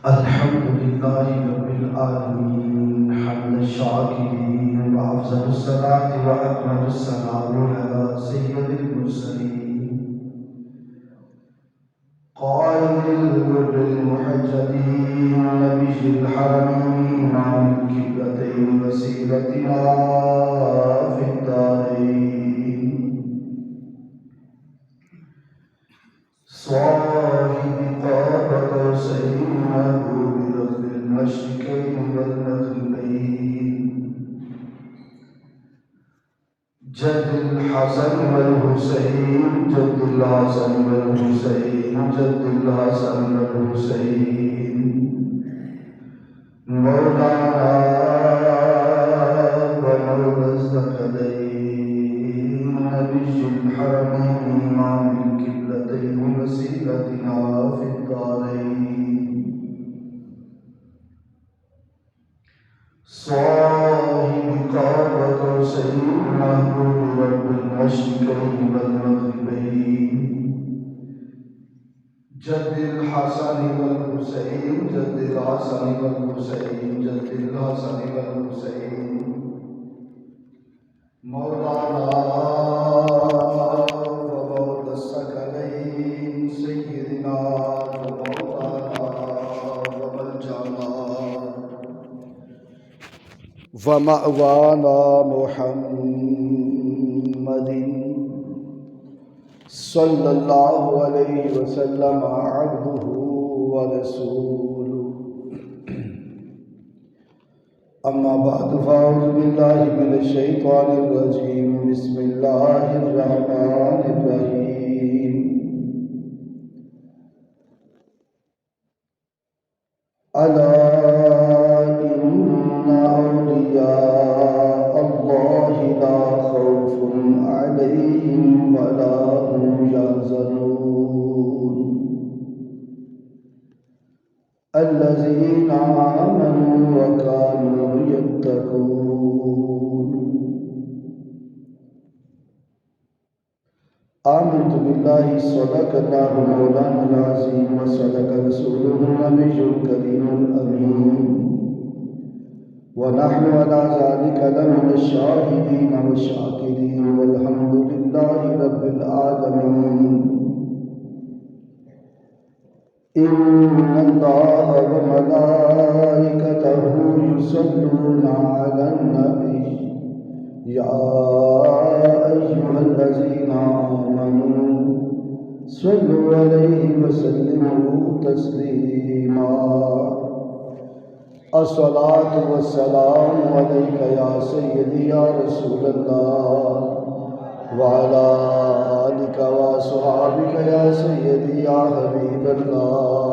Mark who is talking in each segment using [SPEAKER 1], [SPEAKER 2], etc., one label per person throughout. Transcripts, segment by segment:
[SPEAKER 1] الحمد لله رب العالمين حمد الشاكرين وأفضل الصلاة وأكمل السلام على سيد المرسلين قائد الغر المحجلين نبي الحرمين عن القبلتين وسيلتنا في الدارين صاحب قاب قوسين محبوب رب المشرقين والمغربين جد الحسن والحسين جد الحسن والحسين جد الحسن والحسين مولانا ومولى الثقلين نبي الحرمين إمام القبلتين وسيلتنا في الدارين صاحب قاب قوسين محبوب رب المشرقين والمغربين جد الحسن والحسين جد الحسن والحسين جد الحسن والحسين مولانا ومولى الثقلين سيدنا ومولانا وملجأنا ومأوانا محمد صلی اللہ علیہ وسلم عبدہ ورسولہ اما بعد فاعوذ باللہ من الشیطان الرجیم بسم اللہ الرحمن الرحیم الا ان اولیاء اللہ لا خوف علیہم ولا هم يحزنون الذين آمنوا وكانوا يتقون آمنت بالله صدق الله مولانا العظيم وصدق رسوله النبي الكريم الأمين ونحن على ذلك لمن الشاهدين والشاكرين والحمد لله رب العالمين إن الله وملائكته يصلون على النبي يا أيها الذين آمنوا صلوا عليه وسلموا تسليما الصلاة والسلام عليك يا سيدي يا رسول الله وعلى آلك وأصحابك يا سيدي يا حبيب الله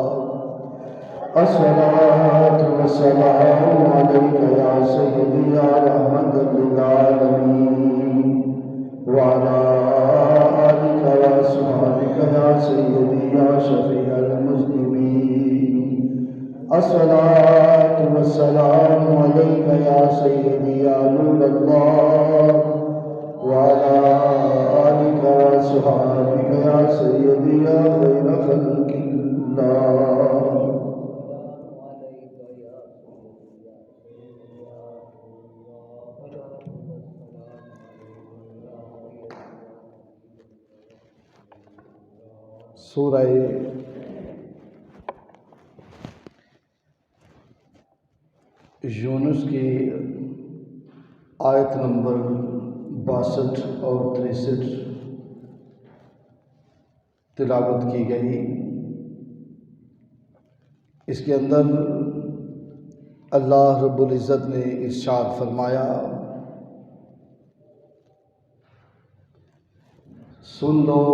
[SPEAKER 1] الصلاة والسلام عليك يا سيدي يا رحمة للعالمين وعلى آلك وأصحابك يا سيدي يا شفيع المذنبين الصلاة والسلام عليك يا سيدي يا نور الله وعلى آلك وأصحابك يا سيدي يا خير خلق الله سورہ یونس کی آیت نمبر 62 اور 63 تلاوت کی گئی۔ اس کے اندر اللہ رب العزت نے ارشاد فرمایا، سن لو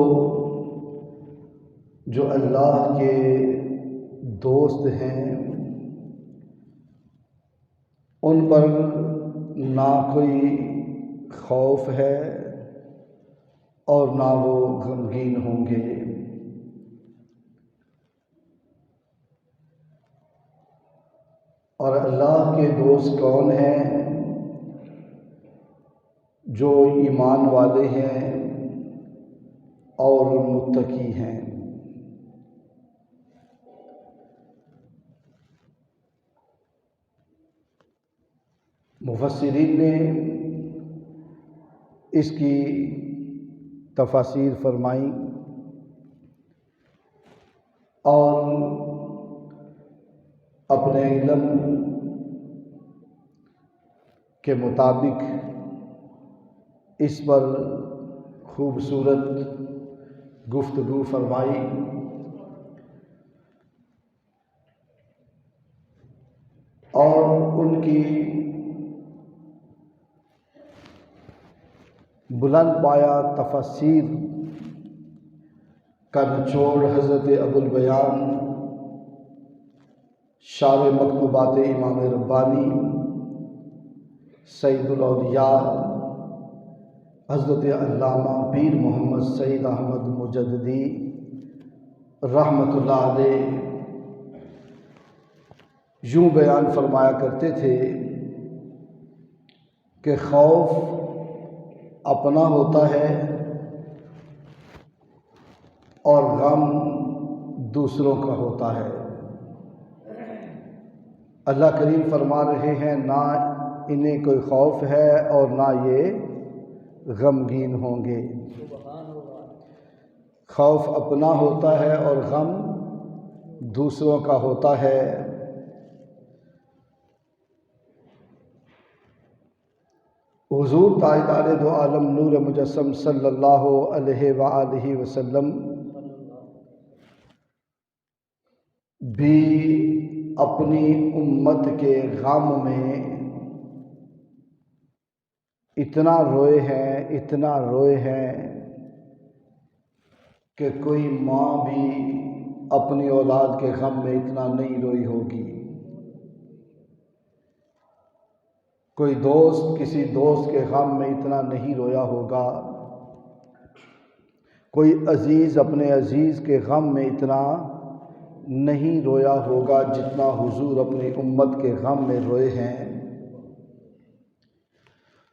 [SPEAKER 1] جو اللہ کے دوست ہیں ان پر نہ کوئی خوف ہے اور نہ وہ غمگین ہوں گے۔ اور اللہ کے دوست کون ہیں؟ جو ایمان والے ہیں اور متقی ہیں۔ مفسرین نے اس کی تفاسیر فرمائی اور اپنے علم کے مطابق اس پر خوبصورت گفتگو فرمائی اور ان کی بلند پایا تفاسیر کا نچوڑ حضرت ابوالبیان شارح مکتوبات امام ربانی سید الاولیاء حضرت علامہ پیر محمد سعید احمد مجددی رحمۃ اللہ علیہ یوں بیان فرمایا کرتے تھے کہ خوف اپنا ہوتا ہے اور غم دوسروں کا ہوتا ہے۔ اللہ کریم فرما رہے ہیں نہ انہیں کوئی خوف ہے اور نہ یہ غمگین ہوں گے۔ خوف اپنا ہوتا ہے اور غم دوسروں کا ہوتا ہے۔ حضور تاجدار دو عالم نور مجسم صلی اللہ علیہ وآلہ وسلم بھی اپنی امت کے غم میں اتنا روئے ہیں کہ کوئی ماں بھی اپنی اولاد کے غم میں اتنا نہیں روئی ہوگی، کوئی دوست کسی دوست کے غم میں اتنا نہیں رویا ہوگا، کوئی عزیز اپنے عزیز کے غم میں اتنا نہیں رویا ہوگا جتنا حضور اپنی امت کے غم میں روئے ہیں۔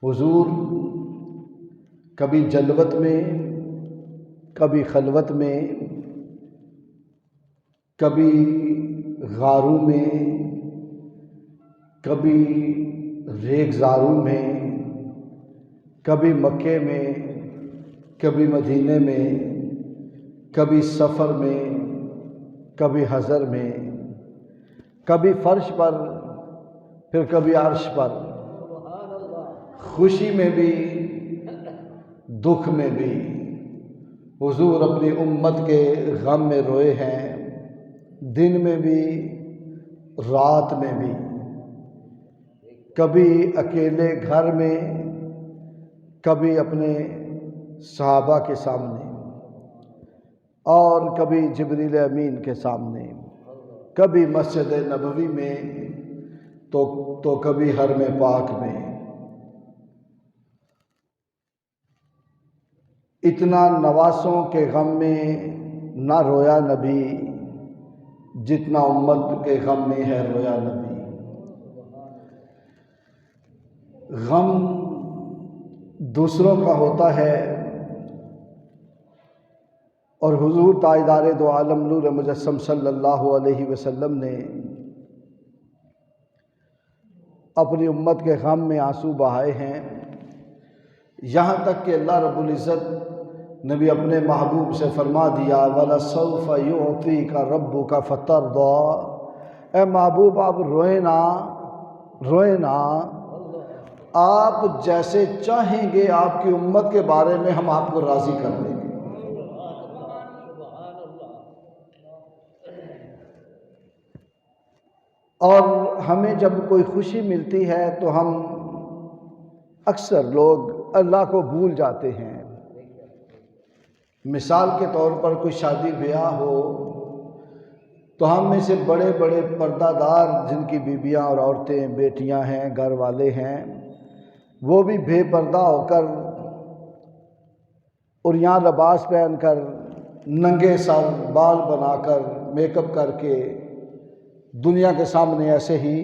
[SPEAKER 1] حضور کبھی جلوت میں، کبھی خلوت میں، کبھی غاروں میں، کبھی ریگزاروں میں، کبھی مکے میں، کبھی مدینے میں، کبھی سفر میں، کبھی حضر میں، کبھی فرش پر، پھر کبھی عرش پر، خوشی میں بھی دکھ میں بھی حضور اپنی امت کے غم میں روئے ہیں، دن میں بھی رات میں بھی، کبھی اکیلے گھر میں، کبھی اپنے صحابہ کے سامنے، اور کبھی جبریل امین کے سامنے، کبھی مسجد نبوی میں تو کبھی حرم پاک میں۔ اتنا نواسوں کے غم میں نہ رویا نبی جتنا امت کے غم میں ہے رویا نبی۔ غم دوسروں کا ہوتا ہے اور حضور تاجدار دو عالم نور مجسم صلی اللہ علیہ وسلم نے اپنی امت کے غم میں آنسو بہائے ہیں، یہاں تک کہ اللہ رب العزت نے بھی اپنے محبوب سے فرما دیا وَلَسَوْفَ يُعْطِيكَ رَبُّكَ فَتَرْضَىٰ، اے محبوب آپ روئیں نا، آپ جیسے چاہیں گے آپ کی امت کے بارے میں ہم آپ کو راضی کر دیں گے۔ اور ہمیں جب کوئی خوشی ملتی ہے تو ہم اکثر لوگ اللہ کو بھول جاتے ہیں۔ مثال کے طور پر کوئی شادی بیاہ ہو تو ہم میں سے بڑے بڑے پردہ دار جن کی بیویاں اور عورتیں بیٹیاں ہیں، گھر والے ہیں، وہ بھی بے پردہ ہو کر عریاں لباس پہن کر، ننگے سر بال بنا کر، میک اپ کر کے دنیا کے سامنے ایسے ہی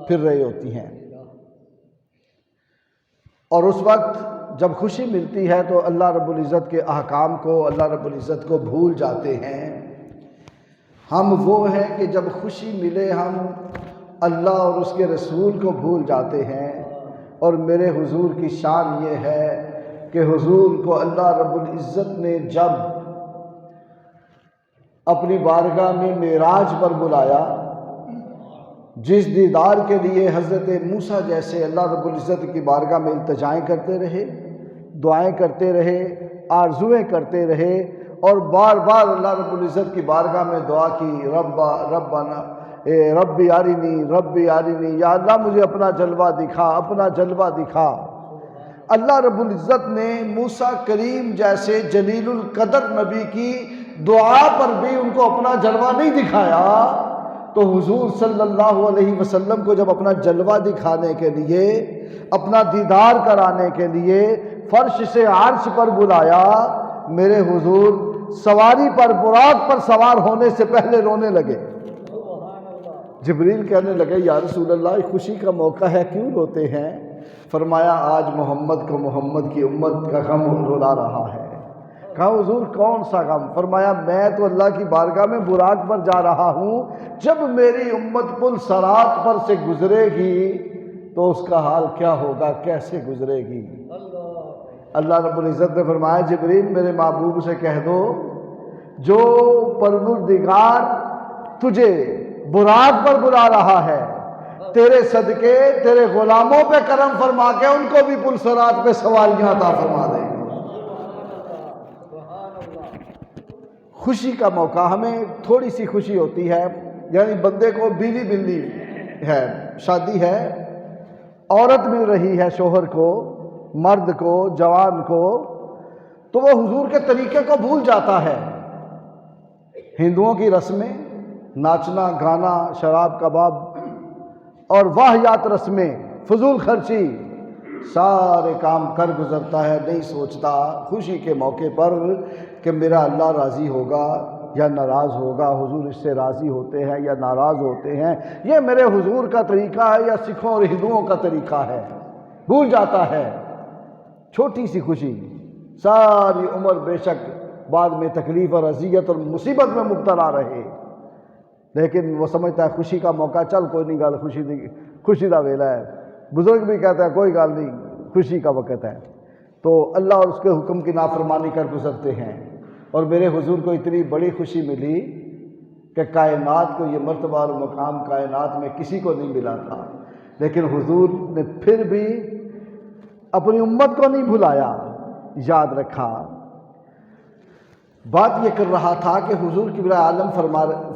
[SPEAKER 1] پھر رہی ہوتی ہیں، اور اس وقت جب خوشی ملتی ہے تو اللہ رب العزت کے احکام کو، اللہ رب العزت کو بھول جاتے ہیں۔ ہم وہ ہیں کہ جب خوشی ملے ہم اللہ اور اس کے رسول کو بھول جاتے ہیں، اور میرے حضور کی شان یہ ہے کہ حضور کو اللہ رب العزت نے جب اپنی بارگاہ میں معراج پر بلایا، جس دیدار کے لیے حضرت موسیٰ جیسے اللہ رب العزت کی بارگاہ میں التجائیں کرتے رہے، دعائیں کرتے رہے، آرزویں کرتے رہے، اور بار بار اللہ رب العزت کی بارگاہ میں دعا کی، ربی آرینی، یا اللہ مجھے اپنا جلوہ دکھا، اپنا جلوہ دکھا۔ اللہ رب العزت نے موسیٰ کریم جیسے جلیل القدر نبی کی دعا پر بھی ان کو اپنا جلوہ نہیں دکھایا، تو حضور صلی اللہ علیہ وسلم کو جب اپنا جلوہ دکھانے کے لیے، اپنا دیدار کرانے کے لیے فرش سے عرش پر بلایا، میرے حضور سواری پر، براق پر سوار ہونے سے پہلے رونے لگے۔ جبریل کہنے لگے یا رسول اللہ، خوشی کا موقع ہے، کیوں روتے ہیں؟ فرمایا آج محمد کو محمد کی امت کا غم رلا رہا ہے۔ کہا حضور کون سا غم؟ فرمایا میں تو اللہ کی بارگاہ میں براق پر جا رہا ہوں، جب میری امت پل صراط پر سے گزرے گی تو اس کا حال کیا ہوگا، کیسے گزرے گی؟ اللہ رب العزت نے فرمایا جبریل میرے محبوب سے کہہ دو، جو پروردگار تجھے براق پر بلا رہا ہے، تیرے صدقے تیرے غلاموں پہ کرم فرما کے ان کو بھی پل صراط پہ سواریاں عطا فرما دے گا۔ خوشی کا موقع، ہمیں تھوڑی سی خوشی ہوتی ہے، یعنی بندے کو بیوی ملی ہے، شادی ہے، عورت مل رہی ہے شوہر کو، مرد کو، جوان کو، تو وہ حضور کے طریقے کو بھول جاتا ہے۔ ہندوؤں کی رسمیں، ناچنا گانا، شراب کباب اور واہیات رسمیں، فضول خرچی، سارے کام کر گزرتا ہے، نہیں سوچتا خوشی کے موقع پر کہ میرا اللہ راضی ہوگا یا ناراض ہوگا، حضور اس سے راضی ہوتے ہیں یا ناراض ہوتے ہیں، یہ میرے حضور کا طریقہ ہے یا سکھوں اور ہندوؤں کا طریقہ ہے، بھول جاتا ہے۔ چھوٹی سی خوشی ساری عمر بے شک بعد میں تکلیف اور اذیت اور مصیبت میں مبتلا رہے، لیکن وہ سمجھتا ہے خوشی کا موقع، چل کوئی نہیں گل، خوشی دا ویلا ہے۔ بزرگ بھی کہتا ہے کوئی گل نہیں، خوشی کا وقت ہے، تو اللہ اور اس کے حکم کی نافرمانی کر گزرتے ہیں۔ اور میرے حضور کو اتنی بڑی خوشی ملی کہ کائنات کو یہ مرتبہ اور مقام کائنات میں کسی کو نہیں ملا تھا، لیکن حضور نے پھر بھی اپنی امت کو نہیں بھلایا، یاد رکھا۔ بات یہ کر رہا تھا کہ حضور قبلہ عالم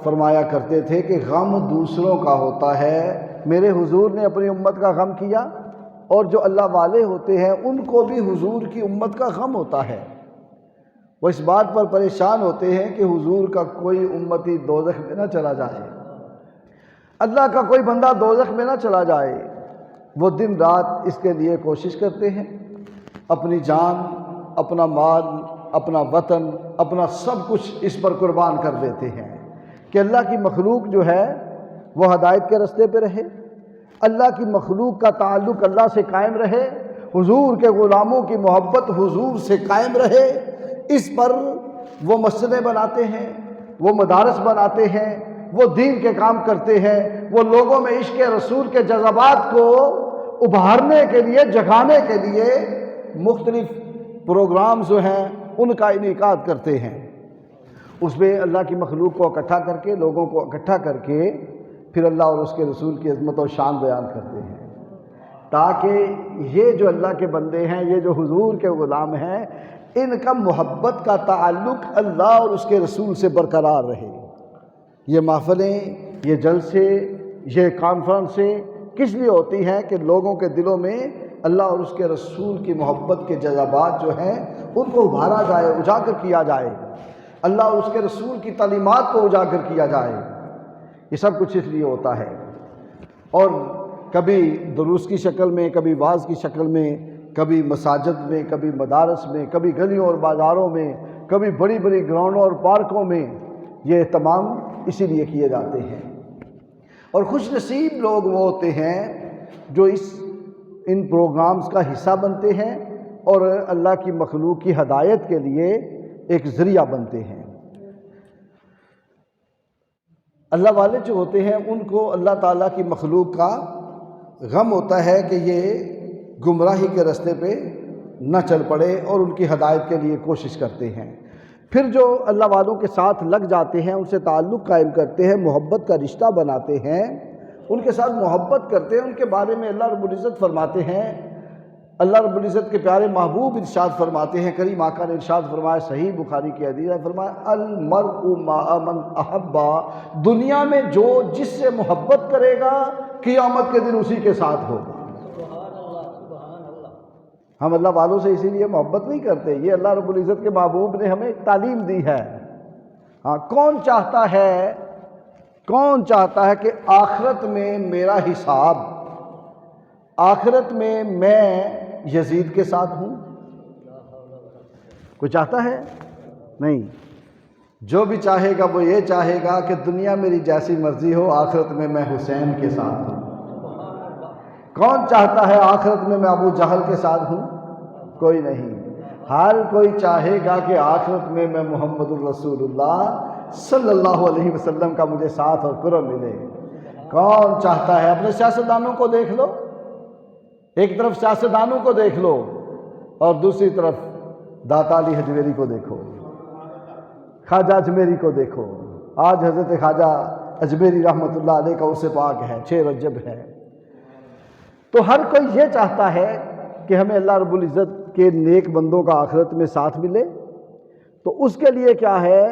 [SPEAKER 1] فرمایا کرتے تھے کہ غم دوسروں کا ہوتا ہے، میرے حضور نے اپنی امت کا غم کیا، اور جو اللہ والے ہوتے ہیں ان کو بھی حضور کی امت کا غم ہوتا ہے۔ وہ اس بات پر پریشان ہوتے ہیں کہ حضور کا کوئی امتی دوزخ میں نہ چلا جائے، اللہ کا کوئی بندہ دوزخ میں نہ چلا جائے۔ وہ دن رات اس کے لیے کوشش کرتے ہیں، اپنی جان، اپنا مال، اپنا وطن، اپنا سب کچھ اس پر قربان کر دیتے ہیں کہ اللہ کی مخلوق جو ہے وہ ہدایت کے رستے پہ رہے، اللہ کی مخلوق کا تعلق اللہ سے قائم رہے، حضور کے غلاموں کی محبت حضور سے قائم رہے۔ اس پر وہ مسجدیں بناتے ہیں، وہ مدارس بناتے ہیں، وہ دین کے کام کرتے ہیں، وہ لوگوں میں عشق رسول کے جذبات کو ابھارنے کے لیے، جگانے کے لیے مختلف پروگرامز جو ہیں ان کا انعقاد کرتے ہیں۔ اس میں اللہ کی مخلوق کو اکٹھا کر کے، لوگوں کو اکٹھا کر کے پھر اللہ اور اس کے رسول کی عظمت و شان بیان کرتے ہیں، تاکہ یہ جو اللہ کے بندے ہیں، یہ جو حضور کے غلام ہیں، ان کا محبت کا تعلق اللہ اور اس کے رسول سے برقرار رہے۔ یہ محفلیں، یہ جلسے، یہ کانفرنسیں کس لیے ہوتی ہیں کہ لوگوں کے دلوں میں اللہ اور اس کے رسول کی محبت کے جذبات جو ہیں ان کو ابھارا جائے، اجاگر کیا جائے، اللہ اور اس کے رسول کی تعلیمات کو اجاگر کیا جائے۔ یہ سب کچھ اس لیے ہوتا ہے، اور کبھی دروس کی شکل میں، کبھی واعظ کی شکل میں، کبھی مساجد میں، کبھی مدارس میں، کبھی گلیوں اور بازاروں میں، کبھی بڑی بڑی گراؤنڈوں اور پارکوں میں، یہ اہتمام اسی لیے کیے جاتے ہیں۔ اور خوش نصیب لوگ وہ ہوتے ہیں جو ان پروگرامز کا حصہ بنتے ہیں اور اللہ کی مخلوق کی ہدایت کے لیے ایک ذریعہ بنتے ہیں۔ اللہ والے جو ہوتے ہیں ان کو اللہ تعالیٰ کی مخلوق کا غم ہوتا ہے کہ یہ گمراہی کے راستے پہ نہ چل پڑے اور ان کی ہدایت کے لیے کوشش کرتے ہیں۔ پھر جو اللہ والوں کے ساتھ لگ جاتے ہیں، ان سے تعلق قائم کرتے ہیں، محبت کا رشتہ بناتے ہیں، ان کے ساتھ محبت کرتے ہیں، ان کے بارے میں اللہ رب العزت فرماتے ہیں، اللہ رب العزت کے پیارے محبوب ارشاد فرماتے ہیں، کریم آقا نے ارشاد فرمایا، صحیح بخاری کی حدیث ہے، فرمایا المرء مع من احبا، دنیا میں جو جس سے محبت کرے گا قیامت کے دن اسی کے ساتھ ہوگا۔ ہم اللہ والوں سے اسی لیے محبت نہیں کرتے، یہ اللہ رب العزت کے محبوب نے ہمیں ایک تعلیم دی ہے۔ ہاں، کون چاہتا ہے کہ آخرت میں میرا حساب، آخرت میں یزید کے ساتھ ہوں؟ کوئی چاہتا ہے؟ نہیں۔ جو بھی چاہے گا وہ یہ چاہے گا کہ دنیا میری جیسی مرضی ہو، آخرت میں حسین کے ساتھ ہوں۔ کون چاہتا ہے آخرت میں ابو جہل کے ساتھ ہوں؟ کوئی نہیں۔ ہر کوئی چاہے گا کہ آخرت میں محمد الرسول اللہ صلی اللہ علیہ وسلم کا مجھے ساتھ اور قرب ملے۔ کون چاہتا ہے؟ اپنے سیاستدانوں کو دیکھ لو، ایک طرف سیاستدانوں کو دیکھ لو اور دوسری طرف داتا علی حجویری کو دیکھو، خواجہ اجمیری کو دیکھو۔ آج حضرت خواجہ اجمیری رحمۃ اللہ علیہ کا عرس پاک ہے، 6 رجب ہے۔ تو ہر کوئی یہ چاہتا ہے کہ ہمیں اللہ رب العزت کے نیک بندوں کا آخرت میں ساتھ ملے۔ تو اس کے لیے کیا ہے؟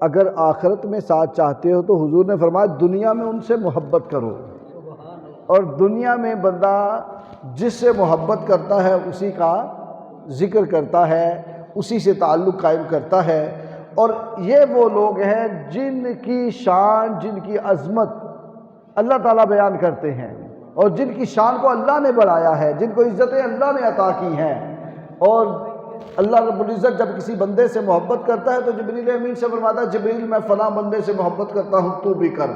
[SPEAKER 1] اگر آخرت میں ساتھ چاہتے ہو تو حضور نے فرمایا دنیا میں ان سے محبت کرو، اور دنیا میں بندہ جس سے محبت کرتا ہے اسی کا ذکر کرتا ہے، اسی سے تعلق قائم کرتا ہے۔ اور یہ وہ لوگ ہیں جن کی شان، جن کی عظمت اللہ تعالیٰ بیان کرتے ہیں، اور جن کی شان کو اللہ نے بڑھایا ہے، جن کو عزتیں اللہ نے عطا کی ہیں۔ اور اللہ رب العزت جب کسی بندے سے محبت کرتا ہے تو جبریل امین سے فرماتا ہے جبریل میں فلاں بندے سے محبت کرتا ہوں، تو بھی کر۔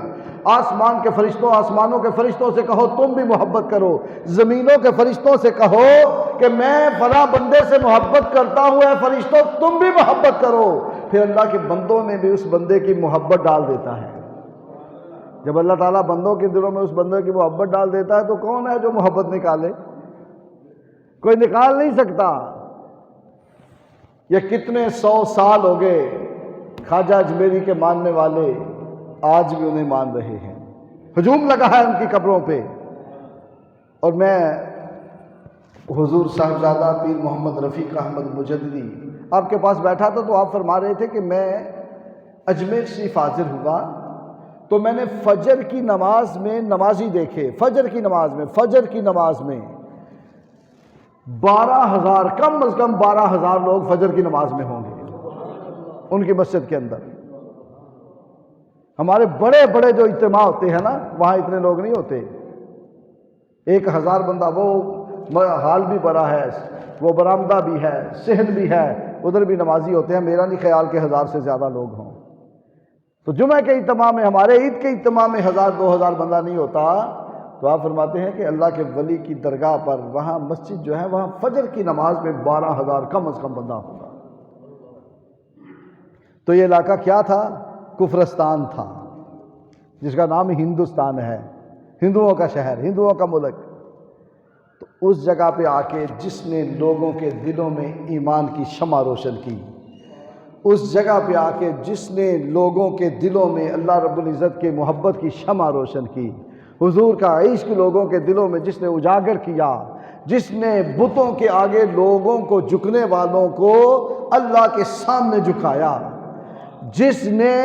[SPEAKER 1] آسمان کے فرشتوں، آسمانوں کے فرشتوں سے کہو تم بھی محبت کرو، زمینوں کے فرشتوں سے کہو کہ میں فلاں بندے سے محبت کرتا ہوں، اے فرشتوں تم بھی محبت کرو۔ پھر اللہ کے بندوں میں بھی اس بندے کی محبت ڈال دیتا ہے۔ جب اللہ تعالیٰ بندوں کے دلوں میں اس بندے کی محبت ڈال دیتا ہے تو کون ہے جو محبت نکالے؟ کوئی نکال نہیں سکتا۔ یہ کتنے 100 سال ہو گئے، خواجہ اجمیری کے ماننے والے آج بھی انہیں مان رہے ہیں، ہجوم لگا ہے ان کی قبروں پہ۔ اور میں حضور صاحبزادہ پیر محمد رفیق احمد مجددی آپ کے پاس بیٹھا تھا تو آپ فرما رہے تھے کہ میں اجمیر شریف حاضر ہوا تو میں نے فجر کی نماز میں نمازی دیکھے، فجر کی نماز میں 12,000، کم از کم 12,000 لوگ فجر کی نماز میں ہوں گے ان کی مسجد کے اندر۔ ہمارے بڑے بڑے جو اجتماع ہوتے ہیں نا، وہاں اتنے لوگ نہیں ہوتے، 1,000 بندہ، وہ حال بھی بڑا ہے، وہ برآمدہ بھی ہے، صحن بھی ہے، ادھر بھی نمازی ہوتے ہیں۔ میرا نہیں خیال کہ 1000 سے زیادہ لوگ ہوں۔ تو جمعہ کے اجتماع میں، ہمارے عید کے اجتماع میں 1000-2000 بندہ نہیں ہوتا۔ تو آپ فرماتے ہیں کہ اللہ کے ولی کی درگاہ پر وہاں مسجد جو ہے وہاں فجر کی نماز میں 12,000 کم از کم بندہ ہوگا۔ تو یہ علاقہ کیا تھا؟ کفرستان تھا، جس کا نام ہندوستان ہے، ہندوؤں کا شہر، ہندوؤں کا ملک۔ تو اس جگہ پہ آ کے جس نے لوگوں کے دلوں میں ایمان کی شمع روشن کی، اس جگہ پہ آ کے جس نے لوگوں کے دلوں میں اللہ رب العزت کے محبت کی شمع روشن کی، حضور کا عشق لوگوں کے دلوں میں جس نے اجاگر کیا، جس نے بتوں کے آگے لوگوں کو، جھکنے والوں کو اللہ کے سامنے جھکایا، جس نے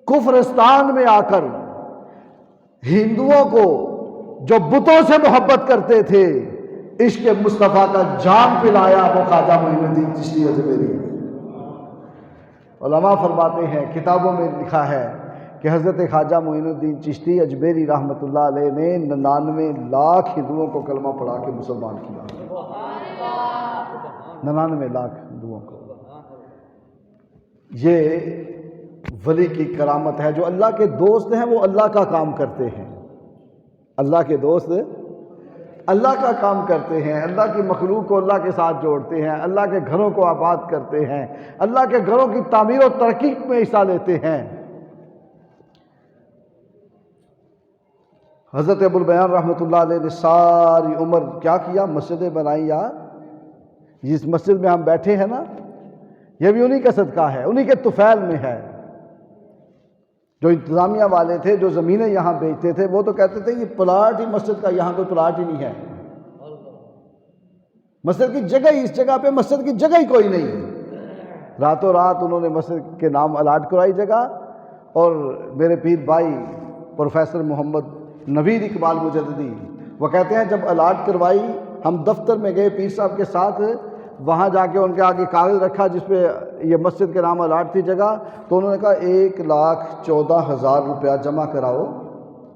[SPEAKER 1] کفرستان میں آ کر ہندوؤں کو جو بتوں سے محبت کرتے تھے عشق مصطفیٰ کا جام پلایا، وہ خواجہ معین الدین چشتی اجمیری۔ علماء فرماتے ہیں، کتابوں میں لکھا ہے کہ حضرت خواجہ معین الدین چشتی اجمیری رحمۃ اللہ علیہ نے 99 لاکھ ہندوؤں کو کلمہ پڑھا کے مسلمان کیا۔ 99 لاکھ ہندوؤں کو۔ یہ ولی کی کرامت ہے۔ جو اللہ کے دوست ہیں وہ اللہ کا کام کرتے ہیں، اللہ کے دوست اللہ کا کام کرتے ہیں، اللہ کی مخلوق کو اللہ کے ساتھ جوڑتے ہیں، اللہ کے گھروں کو آباد کرتے ہیں، اللہ کے گھروں کی تعمیر و ترقی میں حصہ لیتے ہیں۔ حضرت ابوالبیان رحمۃ اللہ علیہ نے ساری عمر کیا کیا؟ مسجدیں بنائی یار. جس مسجد میں ہم بیٹھے ہیں نا، یہ بھی انہی کا صدقہ ہے، انہی کے طفیل میں ہے. جو انتظامیہ والے تھے، جو زمینیں یہاں بیچتے تھے، وہ تو کہتے تھے یہ پلاٹ ہی مسجد کا، یہاں کوئی پلاٹ ہی نہیں ہے. مسجد کی جگہ ہی، اس جگہ پہ مسجد کی جگہ ہی کوئی نہیں. راتوں رات انہوں نے مسجد کے نام الاٹ کرائی جگہ. اور میرے پیر بھائی پروفیسر محمد نوید اقبال مجددی، وہ کہتے ہیں جب الاٹ کروائی، ہم دفتر میں گئے پیر صاحب کے ساتھ، وہاں جا کے ان کے آگے کاغذ رکھا جس پہ یہ مسجد کے نام الاٹ تھی جگہ، تو انہوں نے کہا 1,14,000 روپیہ جمع کراؤ.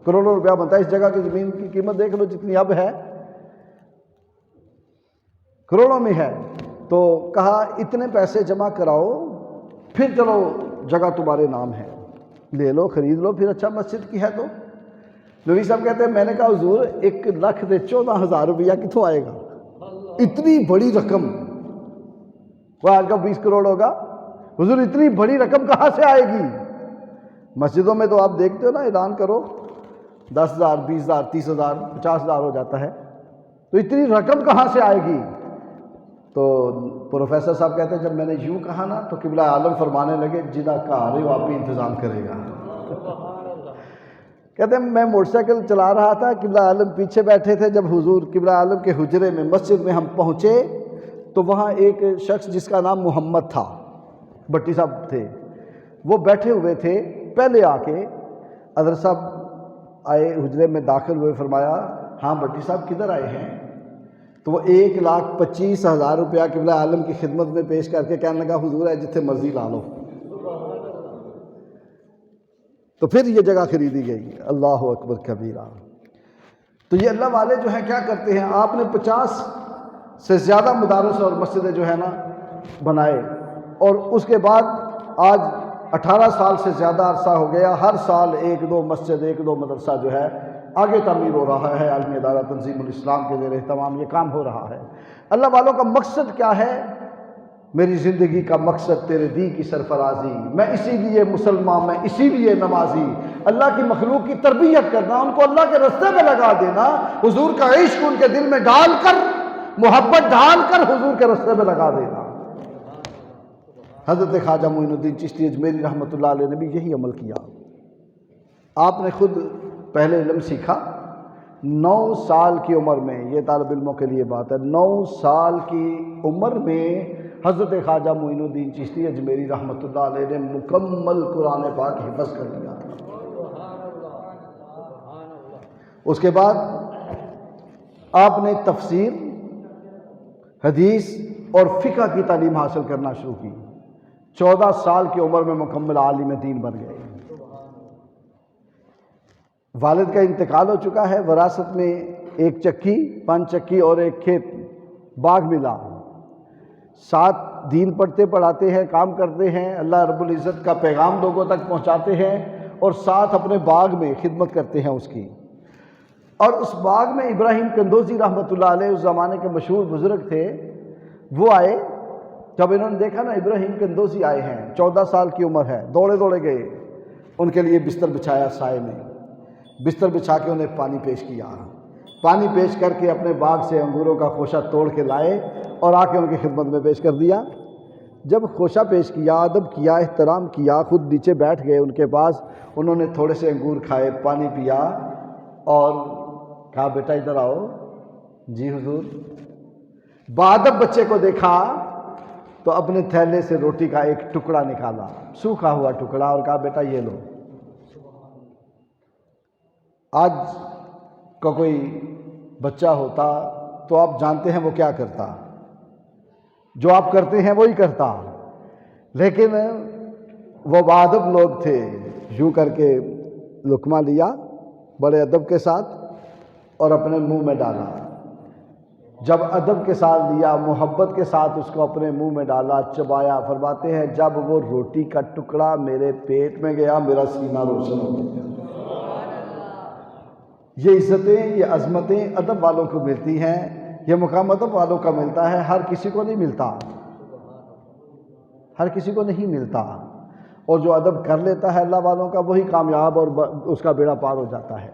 [SPEAKER 1] کروڑوں روپیہ بنتا ہے اس جگہ کی. زمین کی قیمت دیکھ لو جتنی اب ہے، کروڑوں میں ہے. تو کہا اتنے پیسے جمع کراؤ، پھر چلو جگہ تمہارے نام ہے، لے لو، خرید لو، پھر اچھا مسجد کی ہے. تو نبی صاحب کہتے ہیں میں نے کہا حضور 1,14,000 روپیہ کتوں آئے گا؟ اتنی بڑی رقم، وہ آج کا 20 کروڑ ہوگا. حضور اتنی بڑی رقم کہاں سے آئے گی؟ مسجدوں میں تو آپ دیکھتے ہو نا، اعلان کرو 10,000 20,000 30,000 50,000 ہو جاتا ہے، تو اتنی رقم کہاں سے آئے گی؟ تو پروفیسر صاحب کہتے ہیں جب میں نے یوں کہا نا تو قبلہ عالم فرمانے لگے جدا کار ہے وہ آپ ہی انتظام کرے گا. کہتے ہیں میں موٹر سائیکل چلا رہا تھا، قبلہ عالم پیچھے بیٹھے تھے. جب حضور قبلہ عالم کے حجرے میں مسجد میں ہم پہنچے تو وہاں ایک شخص جس کا نام محمد تھا، بٹی صاحب تھے، وہ بیٹھے ہوئے تھے. پہلے آ کے حضرت صاحب آئے، حجرے میں داخل ہوئے، فرمایا ہاں بٹی صاحب کدھر آئے ہیں؟ تو وہ 1,25,000 روپیہ قبلہ عالم کی خدمت میں پیش کر کے کہنے لگا حضور ہے جتنے مرضی لا لو. تو پھر یہ جگہ خریدی گئی. اللہ اکبر کبیرہ. تو یہ اللہ والے جو ہیں کیا کرتے ہیں، آپ نے 50 سے زیادہ مدارس اور مسجدیں جو ہے نا بنائے، اور اس کے بعد آج 18 سال سے زیادہ عرصہ ہو گیا، ہر سال 1-2 مسجد 1-2 مدرسہ جو ہے آگے تعمیر ہو رہا ہے. عالمی ادارہ تنظیم الاسلام کے زیر اہتمام یہ کام ہو رہا ہے. اللہ والوں کا مقصد کیا ہے؟ میری زندگی کا مقصد تیرے دی کی سرفرازی، میں اسی لیے مسلمان، میں اسی لیے نمازی. اللہ کی مخلوق کی تربیت کرنا، ان کو اللہ کے راستے میں لگا دینا، حضور کا عشق ان کے دل میں ڈال کر، محبت ڈال کر حضور کے راستے میں لگا دینا. حضرت خواجہ معین الدین چشتی اجمیری رحمۃ اللہ علیہ نے بھی یہی عمل کیا. آپ نے خود پہلے علم سیکھا 9 سال کی عمر میں. یہ طالب علموں کے لیے بات ہے، 9 سال کی عمر میں حضرت خواجہ معین الدین چشتی اجمیری رحمۃ اللہ علیہ نے مکمل قرآن پاک حفظ کر لیا تھا. اس کے بعد آپ نے تفسیر، حدیث اور فقہ کی تعلیم حاصل کرنا شروع کی. 14 سال کی عمر میں مکمل عالم دین بن گئے. والد کا انتقال ہو چکا ہے، وراثت میں ایک چکی، 5 چکی اور ایک کھیت باغ ملا. 7 دین پڑھتے پڑھاتے ہیں، کام کرتے ہیں، اللہ رب العزت کا پیغام لوگوں تک پہنچاتے ہیں، اور 7 اپنے باغ میں خدمت کرتے ہیں اس کی. اور اس باغ میں ابراہیم کندوزی رحمۃ اللہ علیہ اس زمانے کے مشہور بزرگ تھے. وہ آئے، جب انہوں نے دیکھا نا ابراہیم کندوزی آئے ہیں، 14 سال کی عمر ہے، دوڑے دوڑے گئے، ان کے لیے بستر بچھایا سائے میں، بستر بچھا کے انہیں پانی پیش کیا. پانی پیش کر کے اپنے باغ سے انگوروں کا خوشہ توڑ کے لائے اور آ کے ان کی خدمت میں پیش کر دیا. جب خوشہ پیش کیا، ادب کیا، احترام کیا، خود نیچے بیٹھ گئے ان کے پاس. انہوں نے تھوڑے سے انگور کھائے، پانی پیا اور کہا بیٹا ادھر آؤ. جی حضور. بادب بچے کو دیکھا تو اپنے تھیلے سے روٹی کا ایک ٹکڑا نکالا، سوکھا ہوا ٹکڑا، اور کہا بیٹا یہ لو. آج کا کوئی بچہ ہوتا تو آپ جانتے ہیں وہ کیا کرتا، جو آپ کرتے ہیں وہی کرتا. لیکن وہ بادب لوگ تھے، یوں کر کے لقمہ لیا بڑے ادب کے ساتھ اور اپنے منہ میں ڈالا. جب ادب کے ساتھ لیا، محبت کے ساتھ اس کو اپنے منہ میں ڈالا، چبایا. فرماتے ہیں جب وہ روٹی کا ٹکڑا میرے پیٹ میں گیا میرا سینہ روشن ہو گیا. یہ عزتیں، یہ عظمتیں ادب والوں کو ملتی ہیں، یہ مقام ادب والوں کا ملتا ہے، ہر کسی کو نہیں ملتا، ہر کسی کو نہیں ملتا. اور جو ادب کر لیتا ہے اللہ والوں کا وہی کامیاب اور اس کا بیڑا پار ہو جاتا ہے.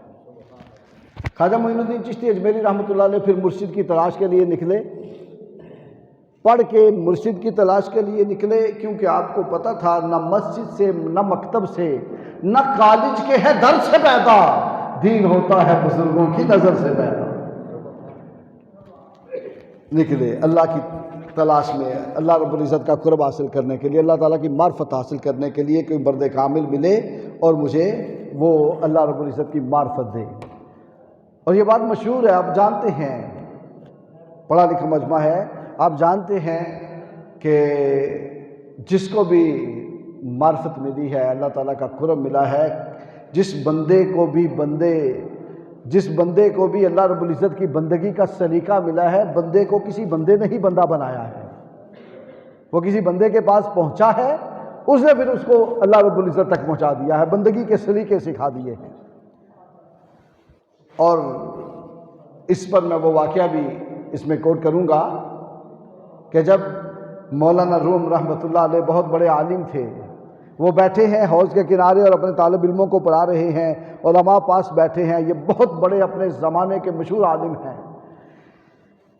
[SPEAKER 1] خواجہ معین الدین چشتی اجمیری رحمۃ اللہ علیہ پھر مرشد کی تلاش کے لیے نکلے، پڑھ کے مرشد کی تلاش کے لیے نکلے، کیونکہ آپ کو پتہ تھا نہ مسجد سے نہ مکتب سے نہ کالج کے ہے در سے پیدا، دین ہوتا ہے بزرگوں کی نظر سے پیدا۔ نکلے اللہ کی تلاش میں، اللہ رب العزت کا قرب حاصل کرنے کے لیے، اللہ تعالیٰ کی معرفت حاصل کرنے کے لیے، کوئی مرد کامل ملے اور مجھے وہ اللہ رب العزت کی معرفت دے۔ اور یہ بات مشہور ہے، آپ جانتے ہیں، پڑھا لکھا مجمع ہے، آپ جانتے ہیں کہ جس کو بھی معرفت ملی ہے، اللہ تعالیٰ کا قرب ملا ہے، جس بندے کو بھی اللہ رب العزت کی بندگی کا سلیقہ ملا ہے، بندے کو کسی بندے نے ہی بندہ بنایا ہے، وہ کسی بندے کے پاس پہنچا ہے، اس نے پھر اس کو اللہ رب العزت تک پہنچا دیا ہے، بندگی کے سلیقے سکھا دیے ہیں۔ اور اس پر میں وہ واقعہ بھی اس میں کوٹ کروں گا کہ جب مولانا روم رحمۃ اللہ علیہ بہت بڑے عالم تھے، وہ بیٹھے ہیں حوض کے کنارے اور اپنے طالب علموں کو پڑھا رہے ہیں، علماء پاس بیٹھے ہیں، یہ بہت بڑے اپنے زمانے کے مشہور عالم ہیں۔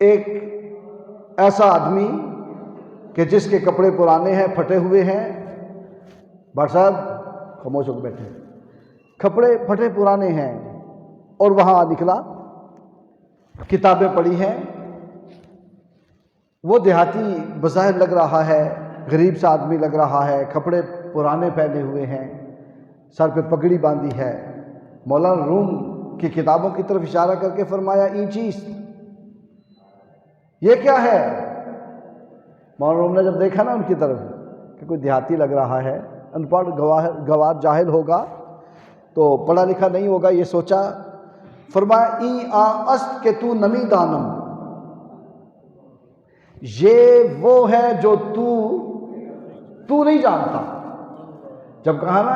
[SPEAKER 1] ایک ایسا آدمی کہ جس کے کپڑے پرانے ہیں، پھٹے ہوئے ہیں، بھٹ صاحب خاموش ہو کے بیٹھے، کپڑے پھٹے پرانے ہیں، اور وہاں نکلا، کتابیں پڑھی ہیں، وہ دیہاتی بظاہر لگ رہا ہے، غریب سا آدمی لگ رہا ہے، کپڑے پرانے پہنے ہوئے ہیں، سر پہ پگڑی باندھی ہے۔ مولانا روم کی کتابوں کی طرف اشارہ کر کے فرمایا این چیز، یہ کیا ہے؟ مولانا روم نے جب دیکھا نا ان کی طرف کہ کوئی دیہاتی لگ رہا ہے، ان پڑھ گوار جاہل ہوگا، تو پڑھا لکھا نہیں ہوگا، یہ سوچا، فرمایا ای آ است کہ تو نمی دانم، یہ وہ ہے جو تو نہیں جانتا۔ جب کہا نا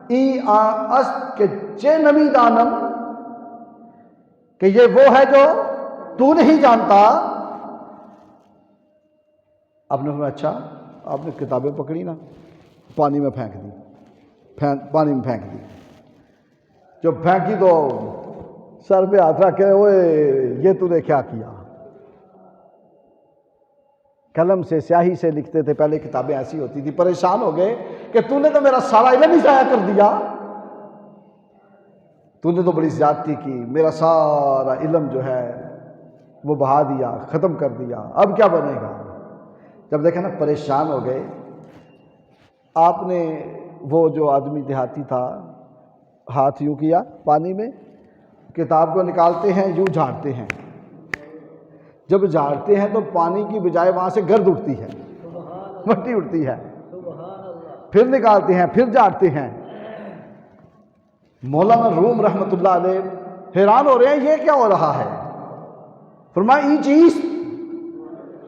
[SPEAKER 1] ای آ است کہ چے نمی دانم، کہ یہ وہ ہے جو تو نہیں جانتا، آپ نے فرمایا اچھا، آپ نے کتابیں پکڑی نا، پانی میں پھینک دی، جب پھینکی تو سر پہ ہاتھ رکھ کے، اوئے یہ تو نے کیا کیا؟ قلم سے سیاہی سے لکھتے تھے، پہلے کتابیں ایسی ہوتی تھی، پریشان ہو گئے کہ تو نے تو میرا سارا علم ہی ضائع کر دیا، تو نے تو بڑی زیادتی کی، میرا سارا علم جو ہے وہ بہا دیا، ختم کر دیا، اب کیا بنے گا؟ جب دیکھا نا پریشان ہو گئے، آپ نے وہ جو آدمی دیہاتی تھا، ہاتھ یوں کیا پانی میں، کتاب کو نکالتے ہیں، یوں جھاڑتے ہیں، جب جھاڑتے ہیں تو پانی کی بجائے وہاں سے گرد اٹھتی ہے، مٹی اٹھتی ہے، پھر نکالتے ہیں، پھر جھاڑتے ہیں۔ مولانا روم رحمۃ اللہ علیہ حیران ہو رہے ہیں، یہ کیا ہو رہا ہے؟ فرمایا ای چیز،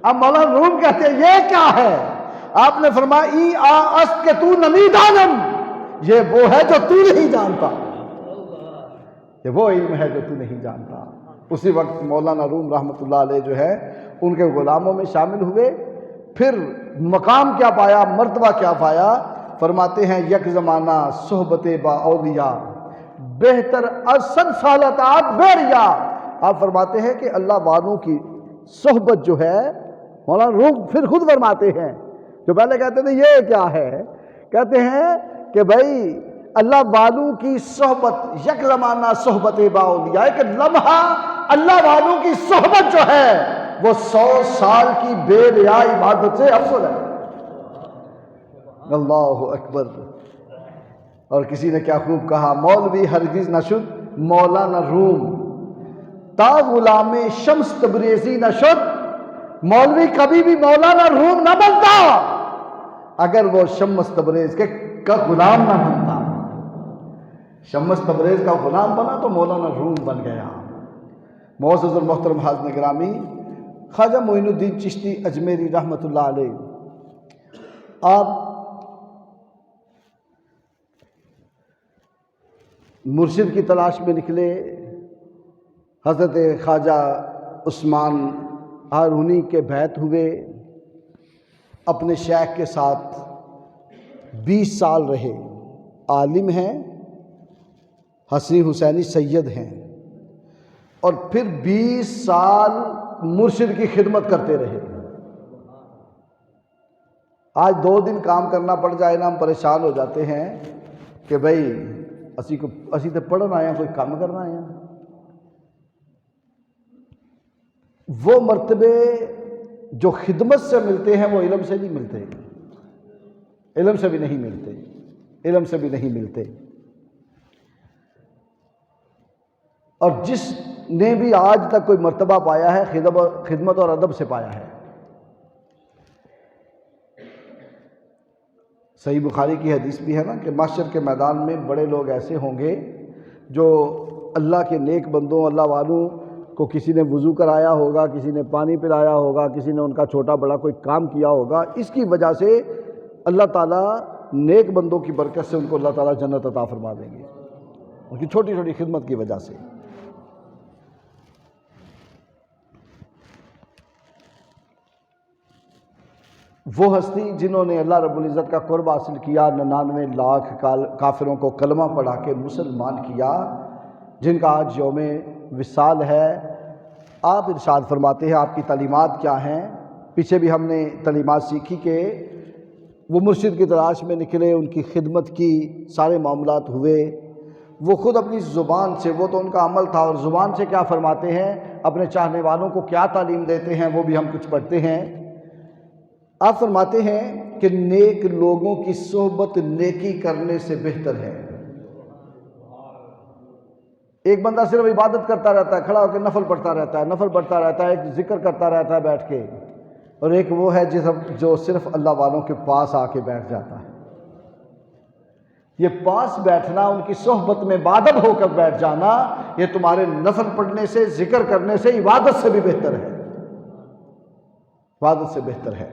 [SPEAKER 1] اب مولانا روم کہتے ہیں یہ کیا ہے؟ آپ نے فرمایا ای آ است کہ تو نمی دانم، یہ وہ ہے جو تو نہیں جانتا، یہ وہ علم ہے جو تو نہیں جانتا۔ اسی وقت مولانا روم رحمۃ اللہ علیہ جو ہے ان کے غلاموں میں شامل ہوئے، پھر مقام کیا پایا، مرتبہ کیا پایا؟ فرماتے ہیں یک زمانہ صحبت با اولیاء بہتر از 100 سال اطاعت بیریا۔ آپ فرماتے ہیں کہ اللہ والوں کی صحبت جو ہے، مولانا روم پھر خود فرماتے ہیں، جو پہلے کہتے تھے یہ کیا ہے، کہتے ہیں کہ بھائی اللہ والوں کی صحبت، یک زمانہ صحبت با اولیاء، ایک لمحہ اللہ والوں کی صحبت جو ہے وہ 100 سال کی بے ریا عبادت سے افضل ہے۔ اللہ اکبر۔ اور کسی نے کیا خوب کہا، مولوی ہرگز نہ شد مولانا روم تا غلام شمس تبریزی نہ شد، مولوی کبھی بھی مولانا روم نہ بنتا اگر وہ شمس تبریز کا غلام نہ بنتا۔ شمس تبریز کا غلام بنا تو مولانا روم بن گیا۔ معزز اور محترم حاضرین گرامی، خواجہ معین الدین چشتی اجمیری رحمۃ اللہ علیہ، آپ مرشد کی تلاش میں نکلے، حضرت خواجہ عثمان ہارونی کے بیعت ہوئے، اپنے شیخ کے ساتھ 20 سال رہے، عالم ہیں، حسنی حسینی سید ہیں، اور پھر 20 سال مرشد کی خدمت کرتے رہے۔ آج 2 دن کام کرنا پڑ جائے نا، ہم پریشان ہو جاتے ہیں کہ بھئی اسی تے پڑھن آئے ہیں، کوئی کام کرنا آئے ہیں۔ وہ مرتبے جو خدمت سے ملتے ہیں وہ علم سے نہیں ملتے، علم سے بھی نہیں ملتے، علم سے بھی نہیں ملتے۔ اور جس نے بھی آج تک کوئی مرتبہ پایا ہے خدمت اور ادب سے پایا ہے۔ صحیح بخاری کی حدیث بھی ہے نا کہ محشر کے میدان میں بڑے لوگ ایسے ہوں گے جو اللہ کے نیک بندوں، اللہ والوں کو کسی نے وضو کرایا ہوگا، کسی نے پانی پلایا ہوگا، کسی نے ان کا چھوٹا بڑا کوئی کام کیا ہوگا، اس کی وجہ سے اللہ تعالیٰ نیک بندوں کی برکت سے ان کو اللہ تعالیٰ جنت عطا فرما دیں گے، ان کی چھوٹی چھوٹی خدمت کی وجہ سے۔ وہ ہستی جنہوں نے اللہ رب العزت کا قرب حاصل کیا، 99 لاکھ کافروں کو کلمہ پڑھا کے مسلمان کیا، جن کا آج یوم وصال ہے، آپ ارشاد فرماتے ہیں آپ کی تعلیمات کیا ہیں؟ پیچھے بھی ہم نے تعلیمات سیکھی کہ وہ مرشد کی تلاش میں نکلے، ان کی خدمت کی، سارے معاملات ہوئے، وہ خود اپنی زبان سے، وہ تو ان کا عمل تھا، اور زبان سے کیا فرماتے ہیں، اپنے چاہنے والوں کو کیا تعلیم دیتے ہیں، وہ بھی ہم کچھ پڑھتے ہیں۔ آپ فرماتے ہیں کہ نیک لوگوں کی صحبت نیکی کرنے سے بہتر ہے۔ ایک بندہ صرف عبادت کرتا رہتا ہے، کھڑا ہو کے نفل پڑھتا رہتا ہے، نفل پڑھتا رہتا ہے، ایک ذکر کرتا رہتا ہے بیٹھ کے، اور ایک وہ ہے جو صرف اللہ والوں کے پاس آ کے بیٹھ جاتا ہے۔ یہ پاس بیٹھنا، ان کی صحبت میں بادب ہو کر بیٹھ جانا، یہ تمہارے نفل پڑھنے سے، ذکر کرنے سے، عبادت سے بھی بہتر ہے، عبادت سے بہتر ہے۔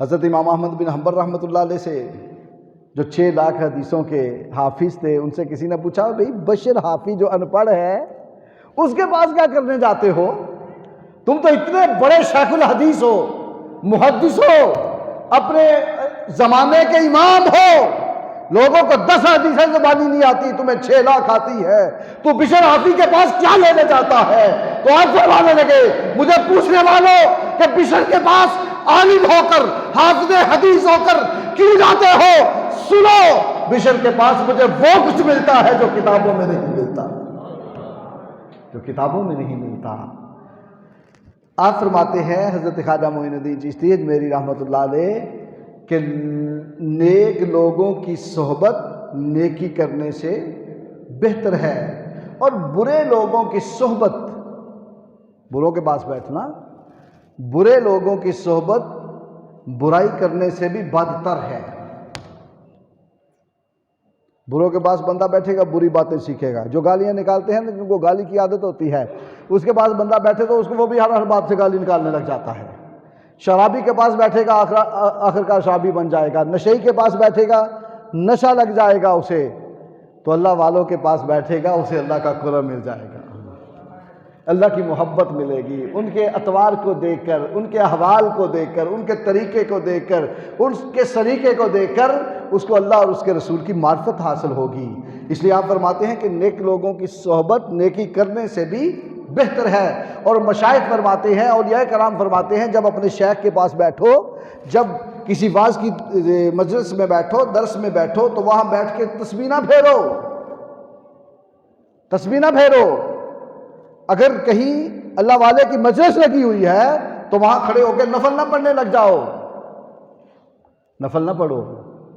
[SPEAKER 1] حضرت امام احمد بن حنبل رحمۃ اللہ علیہ سے، جو 6 لاکھ حدیثوں کے حافظ تھے، ان سے کسی نے پوچھا بھئی بشر حافظ جو ان پڑھ ہے اس کے پاس کیا کرنے جاتے ہو؟ تم تو اتنے بڑے شیخ الحدیث ہو، محدث ہو، اپنے زمانے کے امام ہو، لوگوں کو 10 حدیثیں زبانی نہیں آتی، تمہیں 6 لاکھ آتی ہے، تو بشر حافظ کے پاس کیا لینے جاتا ہے؟ تو آپ فرمانے لگے مجھے پوچھنے والوں کہ بشر کے پاس عالم ہو کر، حافظ حدیث ہو کر کیوں جاتے ہو؟ سنو، بشر کے پاس مجھے وہ کچھ ملتا ہے جو کتابوں میں نہیں ملتا، جو کتابوں میں نہیں ملتا۔ آپ فرماتے ہیں حضرت خواجہ معین الدین چشتی اجمیری رحمۃ اللہ علیہ کہ نیک لوگوں کی صحبت نیکی کرنے سے بہتر ہے، اور برے لوگوں کی صحبت، بروں کے پاس بیٹھنا، برے لوگوں کی صحبت برائی کرنے سے بھی بدتر ہے۔ بروں کے پاس بندہ بیٹھے گا بری باتیں سیکھے گا، جو گالیاں نکالتے ہیں جن کو گالی کی عادت ہوتی ہے، اس کے پاس بندہ بیٹھے تو اس کو وہ بھی ہر بات سے گالی نکالنے لگ جاتا ہے۔ شرابی کے پاس بیٹھے گا آخرکار شرابی بن جائے گا، نشئی کے پاس بیٹھے گا نشہ لگ جائے گا اسے، تو اللہ والوں کے پاس بیٹھے گا اسے اللہ کا کرم مل جائے گا، اللہ کی محبت ملے گی، ان کے اطوار کو دیکھ کر، ان کے احوال کو دیکھ کر، ان کے طریقے کو دیکھ کر، ان کے سلیقے کو دیکھ کر اس کو اللہ اور اس کے رسول کی معرفت حاصل ہوگی۔ اس لیے آپ فرماتے ہیں کہ نیک لوگوں کی صحبت نیکی کرنے سے بھی بہتر ہے۔ اور مشائخ فرماتے ہیں، اولیاء کرام فرماتے ہیں، جب اپنے شیخ کے پاس بیٹھو، جب کسی واعظ کی مجلس میں بیٹھو، درس میں بیٹھو، تو وہاں بیٹھ کے تسبیح نہ پھیرو، تسبیح نہ پھیرو۔ اگر کہیں اللہ والے کی مجلس لگی ہوئی ہے تو وہاں کھڑے ہو کے نفل نہ پڑھنے لگ جاؤ، نفل نہ پڑھو،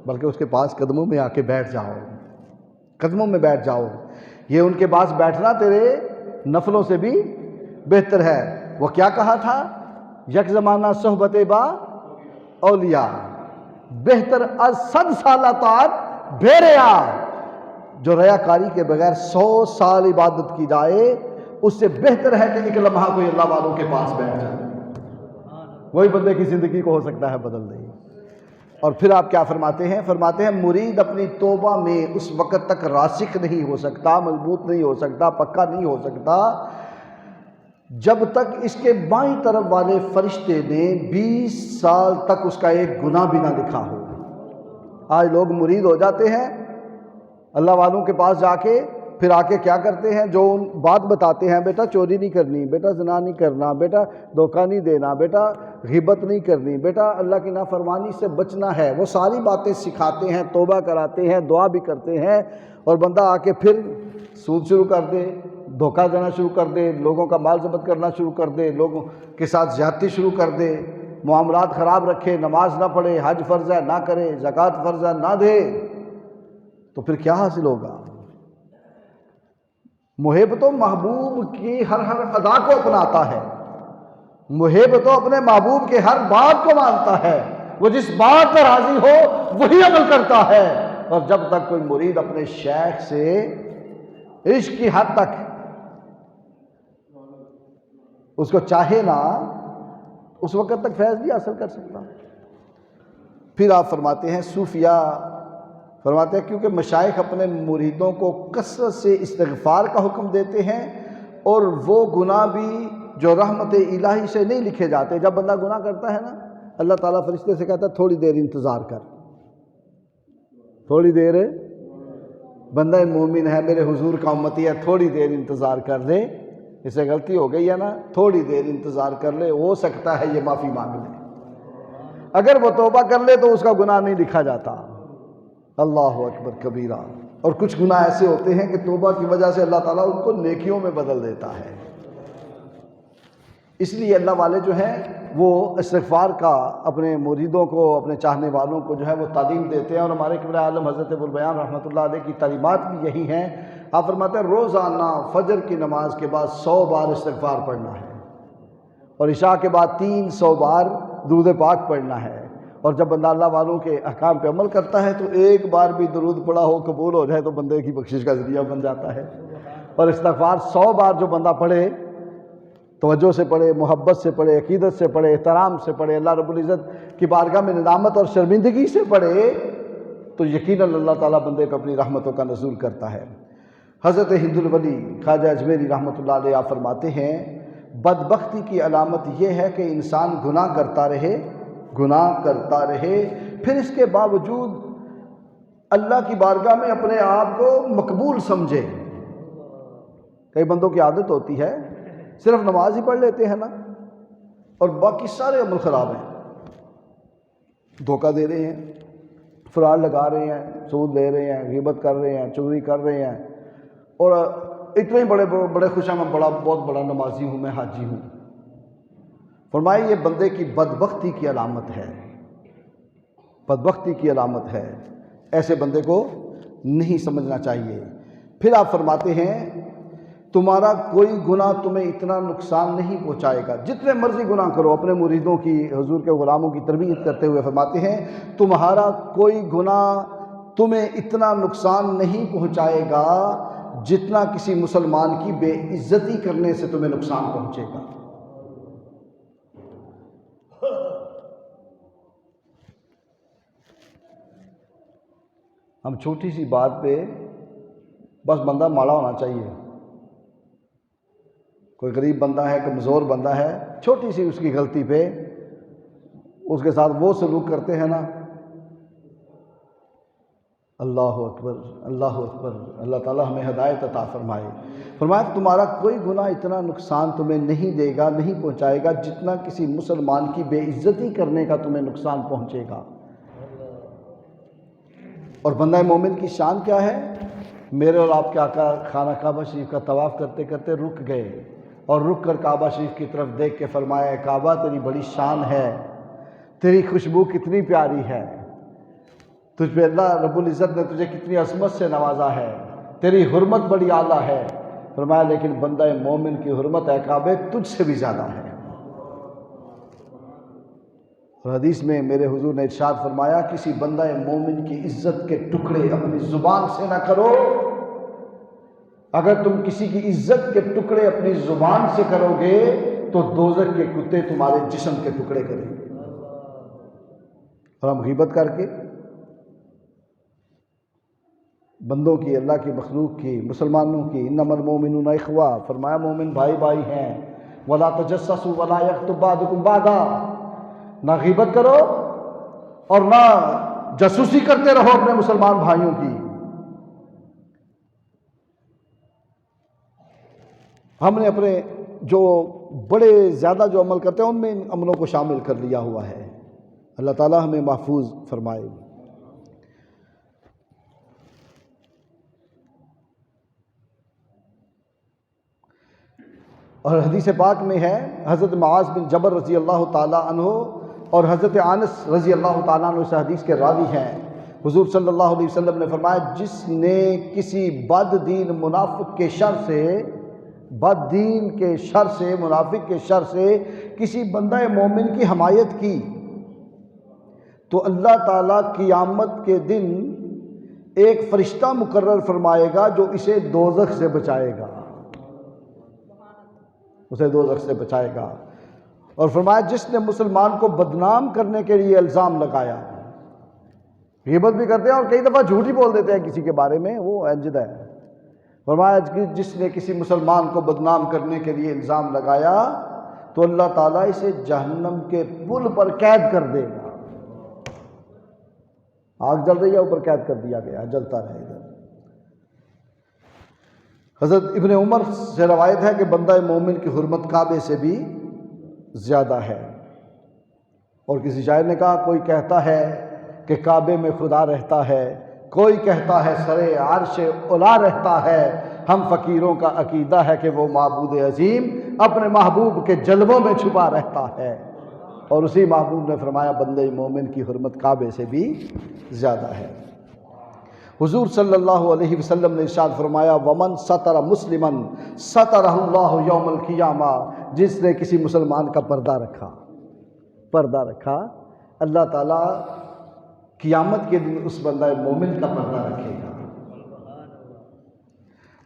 [SPEAKER 1] بلکہ اس کے پاس قدموں میں آ کے بیٹھ جاؤ، قدموں میں بیٹھ جاؤ۔ یہ ان کے پاس بیٹھنا تیرے نفلوں سے بھی بہتر ہے۔ وہ کیا کہا تھا؟ یک زمانہ صحبت با اولیاء بہتر از 100 سالہ طاعت بے ریا۔ جو ریاکاری کے بغیر 100 سال عبادت کی جائے اس سے بہتر ہے کہ ایک لمحہ کوئی اللہ والوں کے پاس بیٹھ جائے، وہی بندے کی زندگی کو ہو سکتا ہے بدل دے۔ اور پھر آپ کیا فرماتے ہیں؟ فرماتے ہیں مرید اپنی توبہ میں اس وقت تک راسخ نہیں ہو سکتا، مضبوط نہیں ہو سکتا، پکا نہیں ہو سکتا جب تک اس کے بائیں طرف والے فرشتے نے 20 سال تک اس کا ایک گناہ بھی نہ لکھا ہو۔ آج لوگ مرید ہو جاتے ہیں اللہ والوں کے پاس جا کے، پھر آ کے کیا کرتے ہیں، جو بات بتاتے ہیں، بیٹا چوری نہیں کرنی، بیٹا زنا نہیں کرنا، بیٹا دھوکہ نہیں دینا، بیٹا غیبت نہیں کرنی، بیٹا اللہ کی نافرمانی سے بچنا ہے، وہ ساری باتیں سکھاتے ہیں، توبہ کراتے ہیں، دعا بھی کرتے ہیں، اور بندہ آ کے پھر سود شروع کر دے، دھوکہ دینا شروع کر دے، لوگوں کا مال ضبط کرنا شروع کر دے، لوگوں کے ساتھ زیادتی شروع کر دے، معاملات خراب رکھے، نماز نہ پڑھے، حج فرض ہے نہ کرے، زکوٰۃ فرض ہے نہ دے، تو پھر کیا حاصل ہوگا؟ محب تو محبوب کی ہر ادا کو اپناتا ہے، محب تو اپنے محبوب کے ہر بات کو مانتا ہے، وہ جس بات پر راضی ہو وہی عمل کرتا ہے، اور جب تک کوئی مرید اپنے شیخ سے عشق کی حد تک اس کو چاہے نا، اس وقت تک فیض بھی حاصل کر سکتا۔ پھر آپ فرماتے ہیں صوفیہ فرماتے ہیں کیونکہ مشائخ اپنے مریدوں کو کثرت سے استغفار کا حکم دیتے ہیں، اور وہ گناہ بھی جو رحمت الہی سے نہیں لکھے جاتے۔ جب بندہ گناہ کرتا ہے نا، اللہ تعالیٰ فرشتے سے کہتا ہے تھوڑی دیر انتظار کر، تھوڑی دیر، بندہ مومن ہے، میرے حضور کا امتی ہے، تھوڑی دیر انتظار کر لے، اسے غلطی ہو گئی ہے نا، تھوڑی دیر انتظار کر لے، ہو سکتا ہے یہ معافی مانگ لے۔ اگر وہ توبہ کر لے تو اس کا گناہ نہیں لکھا جاتا۔ اللہ اکبر کبیرہ۔ اور کچھ گناہ ایسے ہوتے ہیں کہ توبہ کی وجہ سے اللہ تعالیٰ ان کو نیکیوں میں بدل دیتا ہے۔ اس لیے اللہ والے جو ہیں وہ استغفار کا اپنے مریدوں کو، اپنے چاہنے والوں کو جو ہے وہ تعلیم دیتے ہیں، اور ہمارے قبلہ عالم حضرت ابوالبیان رحمۃ اللہ علیہ کی تعلیمات بھی یہی ہیں۔ آپ فرماتے ہیں روزانہ فجر کی نماز کے بعد 100 بار استغفار پڑھنا ہے، اور عشاء کے بعد 300 بار درود پاک پڑھنا ہے، اور جب بندہ اللہ والوں کے احکام پہ عمل کرتا ہے تو ایک بار بھی درود پڑھا ہو قبول ہو جائے تو بندے کی بخشش کا ذریعہ بن جاتا ہے۔ اور استغفار 100 بار جو بندہ پڑھے، توجہ سے پڑھے، محبت سے پڑھے، عقیدت سے پڑھے، احترام سے پڑھے، اللہ رب العزت کی بارگاہ میں ندامت اور شرمندگی سے پڑھے، تو یقیناً اللہ تعالیٰ بندے پہ اپنی رحمتوں کا نزول کرتا ہے۔ حضرت ہند الولی خواجہ اجمیری رحمۃ اللہ علیہ آپ فرماتے ہیں بدبختی کی علامت یہ ہے کہ انسان گناہ کرتا رہے، پھر اس کے باوجود اللہ کی بارگاہ میں اپنے آپ کو مقبول سمجھے۔ کئی بندوں کی عادت ہوتی ہے صرف نماز ہی پڑھ لیتے ہیں نا، اور باقی سارے عمل خراب ہیں، دھوکہ دے رہے ہیں، فراڈ لگا رہے ہیں، سود لے رہے ہیں، غیبت کر رہے ہیں، چغلی کر رہے ہیں، اور اتنے بڑے خوش ہیں میں بہت بڑا نمازی ہوں، میں حاجی ہوں۔ فرمایا یہ بندے کی بدبختی کی علامت ہے، بدبختی کی علامت ہے، ایسے بندے کو نہیں سمجھنا چاہیے۔ پھر آپ فرماتے ہیں تمہارا کوئی گناہ تمہیں اتنا نقصان نہیں پہنچائے گا، جتنے مرضی گناہ کرو۔ اپنے مریدوں کی، حضور کے غلاموں کی تربیت کرتے ہوئے فرماتے ہیں تمہارا کوئی گناہ تمہیں اتنا نقصان نہیں پہنچائے گا جتنا کسی مسلمان کی بے عزتی کرنے سے تمہیں نقصان پہنچے گا۔ ہم چھوٹی سی بات پہ بس بندہ ماڑا ہونا چاہیے، کوئی غریب بندہ ہے، کمزور بندہ ہے، چھوٹی سی اس کی غلطی پہ اس کے ساتھ وہ سلوک کرتے ہیں نا، اللہ اکبر، اللہ اکبر، اللہ تعالیٰ ہمیں ہدایت عطا فرمائے۔ فرمایا تمہارا کوئی گناہ اتنا نقصان تمہیں نہیں دے گا، نہیں پہنچائے گا جتنا کسی مسلمان کی بے عزتی کرنے کا تمہیں نقصان پہنچے گا۔ اور بندہ مومن کی شان کیا ہے؟ میرے اور آپ کے آقا خانہ کعبہ شریف کا طواف کرتے کرتے رک گئے، اور رک کر کعبہ شریف کی طرف دیکھ کے فرمایا کعبہ تیری بڑی شان ہے، تیری خوشبو کتنی پیاری ہے، تجھ پہ اللہ رب العزت نے تجھے کتنی عظمت سے نوازا ہے، تیری حرمت بڑی اعلیٰ ہے۔ فرمایا لیکن بندہ مومن کی حرمت اے کعبہ تجھ سے بھی زیادہ ہے۔ اور حدیث میں میرے حضور نے ارشاد فرمایا کسی بندہ مومن کی عزت کے ٹکڑے اپنی زبان سے نہ کرو، اگر تم کسی کی عزت کے ٹکڑے اپنی زبان سے کرو گے تو دوزخ کے کتے تمہارے جسم کے ٹکڑے کریں گے۔ اور ہم غیبت کر کے بندوں کی، اللہ کی مخلوق کی، مسلمانوں کی، انما المؤمنون اخوہ، فرمایا مومن بھائی بھائی ہیں، ولا تجسسوا ولا یغتب بعضکم بعضا، نہ غیبت کرو اور نہ جاسوسی کرتے رہو اپنے مسلمان بھائیوں کی۔ ہم نے اپنے جو بڑے زیادہ جو عمل کرتے ہیں ان میں ان عملوں کو شامل کر لیا ہوا ہے۔ اللہ تعالیٰ ہمیں محفوظ فرمائے۔ اور حدیث پاک میں ہے، حضرت معاذ بن جبل رضی اللہ تعالیٰ عنہ اور حضرت انس رضی اللہ تعالیٰ عنہ اس حدیث کے راوی ہیں، حضور صلی اللہ علیہ وسلم نے فرمایا جس نے کسی بد دین منافق کے شر سے، بد دین کے شر سے، منافق کے شر سے کسی بندہ مومن کی حمایت کی تو اللہ تعالیٰ قیامت کے دن ایک فرشتہ مقرر فرمائے گا جو اسے دوزخ سے بچائے گا، اسے دوزخ سے بچائے گا۔ اور فرمایا جس نے مسلمان کو بدنام کرنے کے لیے الزام لگایا، غیبت بھی کرتے ہیں اور کئی دفعہ جھوٹ ہی بول دیتے ہیں کسی کے بارے میں، وہ انجد ہے۔ فرمایا جس نے کسی مسلمان کو بدنام کرنے کے لیے الزام لگایا تو اللہ تعالیٰ اسے جہنم کے پل پر قید کر دے گا۔ آگ جل رہی ہے، اوپر قید کر دیا گیا، جلتا رہے گا۔ حضرت ابن عمر سے روایت ہے کہ بندہ مومن کی حرمت کعبے سے بھی زیادہ ہے۔ اور کسی شاعر نے کہا کوئی کہتا ہے کہ کعبے میں خدا رہتا ہے، کوئی کہتا ہے سرے عرش اولا رہتا ہے، ہم فقیروں کا عقیدہ ہے کہ وہ معبود عظیم اپنے محبوب کے جلووں میں چھپا رہتا ہے۔ اور اسی محبوب نے فرمایا بندے مومن کی حرمت کعبے سے بھی زیادہ ہے۔ حضور صلی اللہ علیہ وسلم نے ارشاد فرمایا ومن ستر مسلمن سترہ اللہ یوم القیامہ، جس نے کسی مسلمان کا پردہ رکھا اللہ تعالیٰ قیامت کے دن اس بندہ مومن کا پردہ رکھے گا۔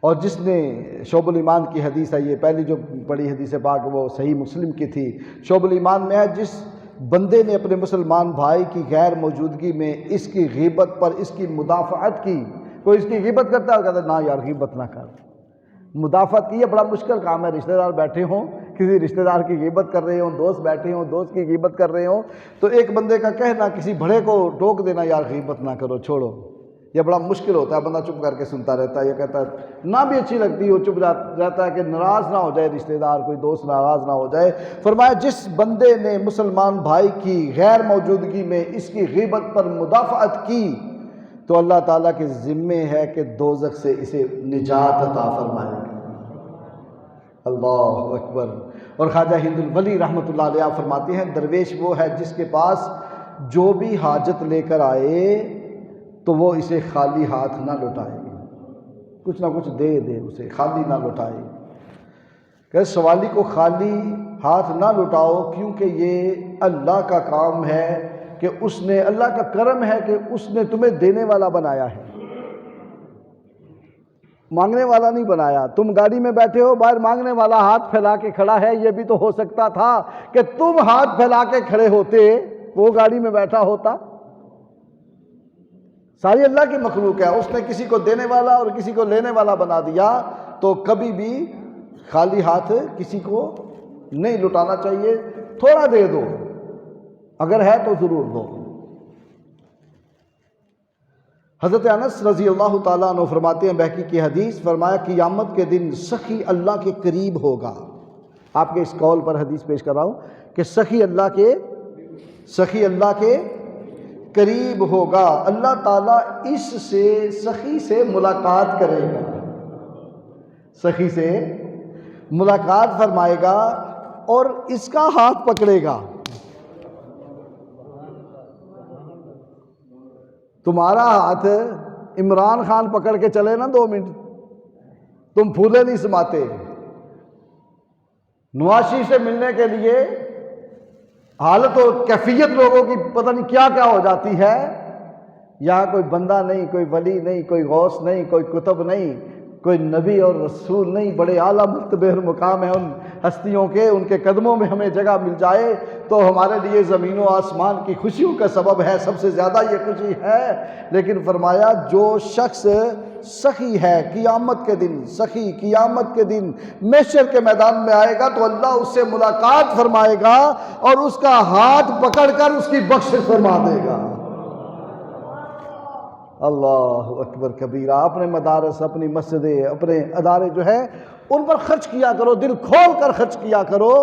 [SPEAKER 1] اور جس نے شعب الایمان کی حدیث ہے، یہ پہلی جو بڑی حدیث پاک وہ صحیح مسلم کی تھی، شعب الایمان میں ہے جس بندے نے اپنے مسلمان بھائی کی غیر موجودگی میں اس کی غیبت پر اس کی مدافعت کی، کوئی اس کی غیبت کرتا ہے اور کہتا ہے نا یار غیبت نہ کر، مدافعت کی، یہ بڑا مشکل کام ہے۔ رشتہ دار بیٹھے ہوں، کسی رشتہ دار کی غیبت کر رہے ہوں، دوست بیٹھے ہوں دوست کی غیبت کر رہے ہوں، تو ایک بندے کا کہنا کسی بڑے کو ٹوک دینا یار غیبت نہ کرو چھوڑو، یہ بڑا مشکل ہوتا ہے۔ بندہ چپ کر کے سنتا رہتا ہے، یہ کہتا ہے نہ بھی اچھی لگتی ہو، چپ رہتا ہے کہ ناراض نہ ہو جائے رشتہ دار، کوئی دوست ناراض نہ ہو جائے۔ فرمایا جس بندے نے مسلمان بھائی کی غیر موجودگی میں اس کی غیبت پر مدافعت کی تو اللہ تعالیٰ کے ذمے ہے کہ دوزخ سے اسے نجات عطا فرمائے گا۔ اللہ اکبر۔ اور خواجہ ہند الولی رحمۃ اللہ علیہ فرماتے ہیں درویش وہ ہے جس کے پاس جو بھی حاجت لے کر آئے تو وہ اسے خالی ہاتھ نہ لوٹائے، کچھ نہ کچھ دے اسے، خالی نہ لوٹائے۔ کہ سوالی کو خالی ہاتھ نہ لوٹاؤ، کیونکہ یہ اللہ کا کام ہے کہ اس نے، اللہ کا کرم ہے کہ اس نے تمہیں دینے والا بنایا ہے، مانگنے والا نہیں بنایا۔ تم گاڑی میں بیٹھے ہو، باہر مانگنے والا ہاتھ پھیلا کے کھڑا ہے، یہ بھی تو ہو سکتا تھا کہ تم ہاتھ پھیلا کے کھڑے ہوتے، وہ گاڑی میں بیٹھا ہوتا۔ ساری اللہ کی مخلوق ہے، اس نے کسی کو دینے والا اور کسی کو لینے والا بنا دیا، تو کبھی بھی خالی ہاتھ کسی کو نہیں لٹانا چاہیے، تھوڑا دے دو، اگر ہے تو ضرور دو۔ حضرت انس رضی اللہ تعالیٰ عنہ فرماتے ہیں بہقی کی حدیث، فرمایا قیامت کے دن سخی اللہ کے قریب ہوگا۔ آپ کے اس قول پر حدیث پیش کر رہا ہوں کہ سخی اللہ کے قریب ہوگا، اللہ تعالیٰ اس سے سخی سے ملاقات کرے گا، سخی سے ملاقات فرمائے گا اور اس کا ہاتھ پکڑے گا۔ تمہارا ہاتھ عمران خان پکڑ کے چلے نا 2 منٹ، تم پھولے نہیں سماتے۔ نواشی سے ملنے کے لیے حالت اور کیفیت لوگوں کی پتہ نہیں کیا کیا ہو جاتی ہے، یہاں کوئی بندہ نہیں، کوئی ولی نہیں، کوئی غوث نہیں، کوئی کتب نہیں، کوئی نبی اور رسول نہیں، بڑے اعلیٰ مرتبے اور مقام ہیں ان ہستیوں کے، ان کے قدموں میں ہمیں جگہ مل جائے تو ہمارے لیے زمین و آسمان کی خوشیوں کا سبب ہے، سب سے زیادہ یہ خوشی ہے۔ لیکن فرمایا جو شخص سخی ہے قیامت کے دن، سخی قیامت کے دن محشر کے میدان میں آئے گا تو اللہ اس سے ملاقات فرمائے گا اور اس کا ہاتھ پکڑ کر اس کی بخشش فرما دے گا۔ اللہ اکبر کبیرہ. اپنے مدارس، اپنی مسجدیں، اپنے ادارے جو ہے ان پر خرچ کیا کرو، دل کھول کر خرچ کیا کرو.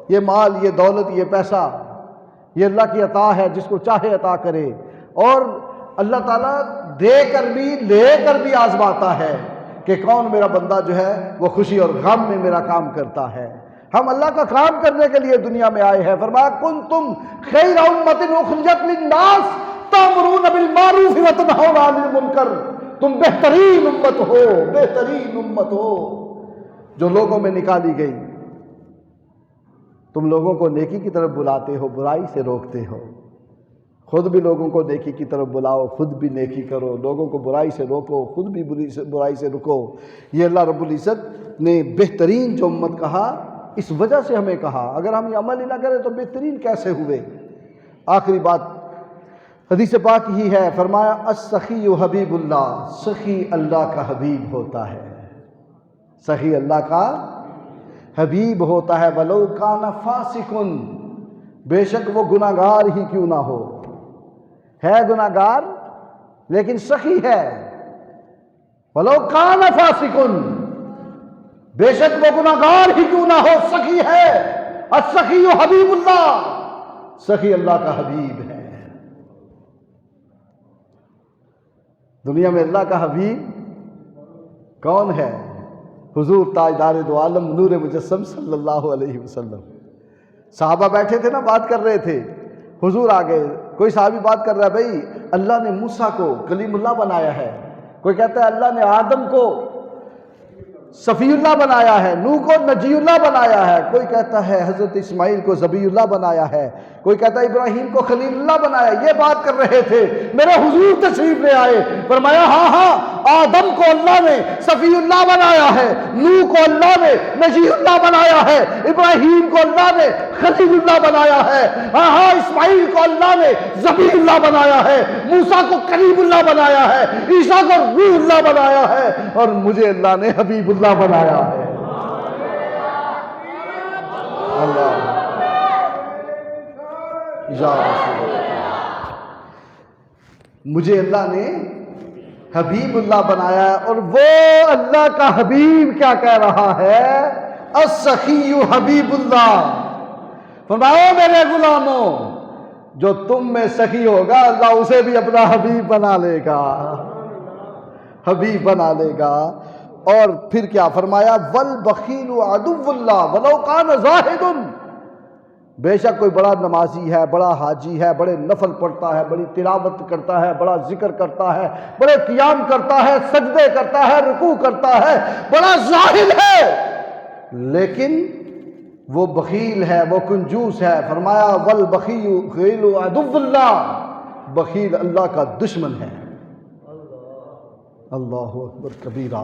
[SPEAKER 1] یہ مال، یہ دولت، یہ پیسہ یہ اللہ کی عطا ہے، جس کو چاہے عطا کرے. اور اللہ تعالیٰ دے کر بھی لے کر بھی آزماتا ہے کہ کون میرا بندہ جو ہے وہ خوشی اور غم میں میرا کام کرتا ہے. ہم اللہ کا کام کرنے کے لیے دنیا میں آئے ہیں. فرمایا کنتم خیر امۃ اخرجت للناس تأمرون بالمعروف وتنہون عن المنکر. تم بہترین امت ہو، بہترین امت ہو جو لوگوں میں نکالی گئی. تم لوگوں کو نیکی کی طرف بلاتے ہو، برائی سے روکتے ہو. خود بھی لوگوں کو نیکی کی طرف بلاؤ، خود بھی نیکی کرو. لوگوں کو برائی سے روکو، خود بھی برائی سے رکو. یہ اللہ رب العزت نے بہترین جو امت کہا، اس وجہ سے ہمیں کہا. اگر ہم یہ عمل ہی نہ کریں تو بہترین کیسے ہوئے؟ آخری بات حدیث پاک ہی ہے. فرمایا السخی حبیب اللہ. سخی اللہ کا حبیب ہوتا ہے، سخی اللہ کا حبیب ہوتا ہے. ولو کان فاسقن، بے شک وہ گناہگار ہی کیوں نہ ہو. ہے گناہگار لیکن سخی ہے. ولو کان فاسقن، بے شک وہ گناہگار ہی کیوں نہ ہو، سخی ہے. السخی حبیب اللہ، سخی اللہ کا حبیب ہے. دنیا میں اللہ کا حبیب کون ہے؟ حضور تاجدار دو عالم نور مجسم صلی اللہ علیہ وسلم. صحابہ بیٹھے تھے نا، بات کر رہے تھے. حضور آ گئے. کوئی صحابی بات کر رہا ہے بھئی اللہ نے موسیٰ کو کلیم اللہ بنایا ہے. کوئی کہتا ہے اللہ نے آدم کو صفی اللہ بنایا ہے، نوح کو نجی اللہ بنایا ہے. کوئی کہتا ہے حضرت اسماعیل کو ذبیح اللہ بنایا ہے. کوئی کہتا ہے ابراہیم کو خلیل اللہ بنایا. یہ بات کر رہے تھے. میرے حضور تشریف لے آئے. فرمایا ہاں آدم کو اللہ نے صفی اللہ بنایا ہے، نوح کو اللہ نے نجی اللہ بنایا ہے، ابراہیم کو اللہ نے خلیل اللہ بنایا ہے. ہاں اسماعیل کو اللہ نے ذبیح اللہ بنایا ہے، موسیٰ کو کلیم اللہ بنایا ہے، عیسیٰ کو روح اللہ بنایا ہے، اور مجھے اللہ نے حبیب اللہ بنایا ہے. اللہ یا رسول اللہ، مجھے اللہ نے حبیب اللہ بنایا ہے. اور وہ اللہ کا حبیب کیا کہہ رہا ہے؟ السخی حبیب اللہ. فرماؤ میرے غلاموں، جو تم میں سخی ہوگا اللہ اسے بھی اپنا حبیب بنا لے گا، حبیب بنا لے گا. اور پھر کیا فرمایا؟ والبخیل عدو اللہ ولو کان زاہد. بے شک کوئی بڑا نمازی ہے، بڑا حاجی ہے، بڑے نفل پڑھتا ہے، بڑی تلاوت کرتا ہے، بڑا ذکر کرتا ہے، بڑے قیام کرتا ہے، سجدے کرتا ہے، رکوع کرتا ہے، بڑا زاہد ہے، لیکن وہ بخیل ہے، وہ کنجوس ہے. فرمایا والبخیل عدو اللہ، بخیل اللہ کا دشمن ہے. اللہ اکبر کبیرہ.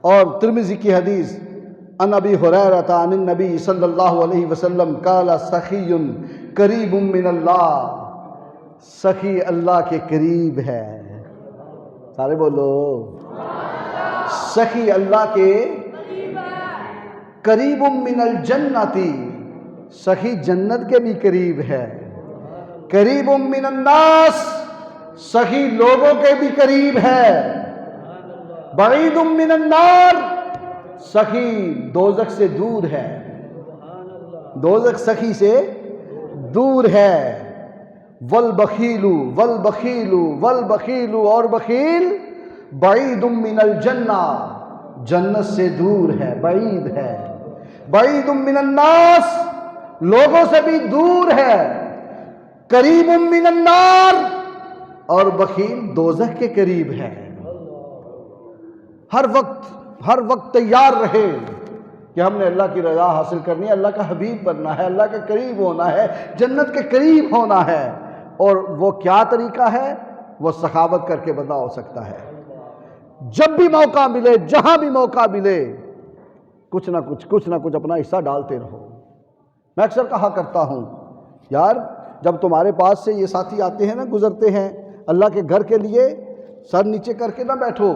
[SPEAKER 1] اور ترمذی کی حدیث عن ابی ہریرہ عن النبی صلی اللہ علیہ وسلم قال سخی قریب من اللہ. سخی اللہ کے قریب ہے. سارے بولو سخی اللہ کے قریب من الجنتی. سخی جنت کے بھی قریب ہے. قریب من الناس، سخی لوگوں کے بھی قریب ہے. بعید من النار، سخی دوزخ سے دور ہے. دوزخ سخی سے دور ہے. والبخیل والبخیل والبخیل، اور بخیل بعید من الجنہ، جنت سے دور ہے، بعید ہے. بعید من الناس، لوگوں سے بھی دور ہے. قریب من النار، اور بخیل دوزخ کے قریب ہے. ہر وقت تیار رہے کہ ہم نے اللہ کی رضا حاصل کرنی ہے، اللہ کا حبیب بننا ہے، اللہ کے قریب ہونا ہے، جنت کے قریب ہونا ہے. اور وہ کیا طریقہ ہے؟ وہ سخاوت کر کے بندہ ہو سکتا ہے. جب بھی موقع ملے، جہاں بھی موقع ملے، کچھ نہ کچھ اپنا حصہ ڈالتے رہو. میں اکثر کہا کرتا ہوں یار، جب تمہارے پاس سے یہ ساتھی آتے ہیں نا، گزرتے ہیں، اللہ کے گھر کے لیے سر نیچے کر کے نہ بیٹھو.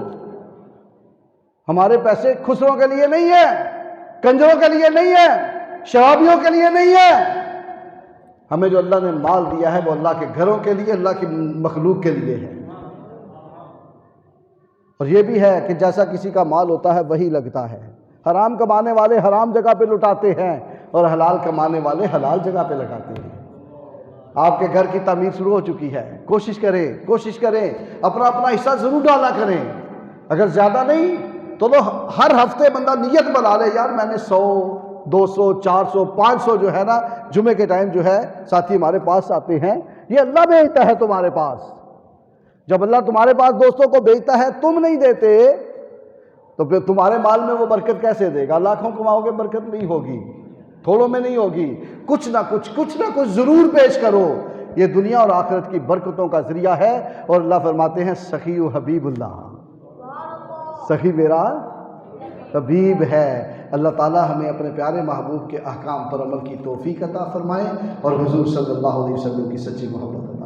[SPEAKER 1] ہمارے پیسے خسروں کے لیے نہیں ہے، کنجروں کے لیے نہیں ہے، شرابیوں کے لیے نہیں ہے. ہمیں جو اللہ نے مال دیا ہے وہ اللہ کے گھروں کے لیے، اللہ کی مخلوق کے لیے ہے. اور یہ بھی ہے کہ جیسا کسی کا مال ہوتا ہے وہی لگتا ہے۔ حرام کمانے والے حرام جگہ پہ لٹاتے ہیں اور حلال کمانے والے حلال جگہ پہ لگاتے ہیں۔ آپ کے گھر کی تعمیر شروع ہو چکی ہے، کوشش کریں اپنا حصہ ضرور ڈالا کریں۔ اگر زیادہ نہیں تو ہر ہفتے بندہ نیت بنا لے، یار میں نے 100 200 400 500 جو ہے نا جمعے کے ٹائم جو ہے ساتھی ہمارے پاس آتے ہیں، یہ اللہ بھیجتا ہے تمہارے پاس۔ جب اللہ تمہارے پاس دوستوں کو بھیجتا ہے تم نہیں دیتے تو پھر تمہارے مال میں وہ برکت کیسے دے گا؟ لاکھوں کماؤ گے برکت نہیں ہوگی، تھوڑوں میں نہیں ہوگی، کچھ نہ کچھ ضرور پیش کرو۔ یہ دنیا اور آخرت کی برکتوں کا ذریعہ ہے۔ اور اللہ فرماتے ہیں سخی حبیب اللہ، سخی میرا حبیب ہے۔ اللہ تعالی ہمیں اپنے پیارے محبوب کے احکام پر عمل کی توفیق عطا فرمائے اور حضور صلی اللہ علیہ وسلم کی سچی محبت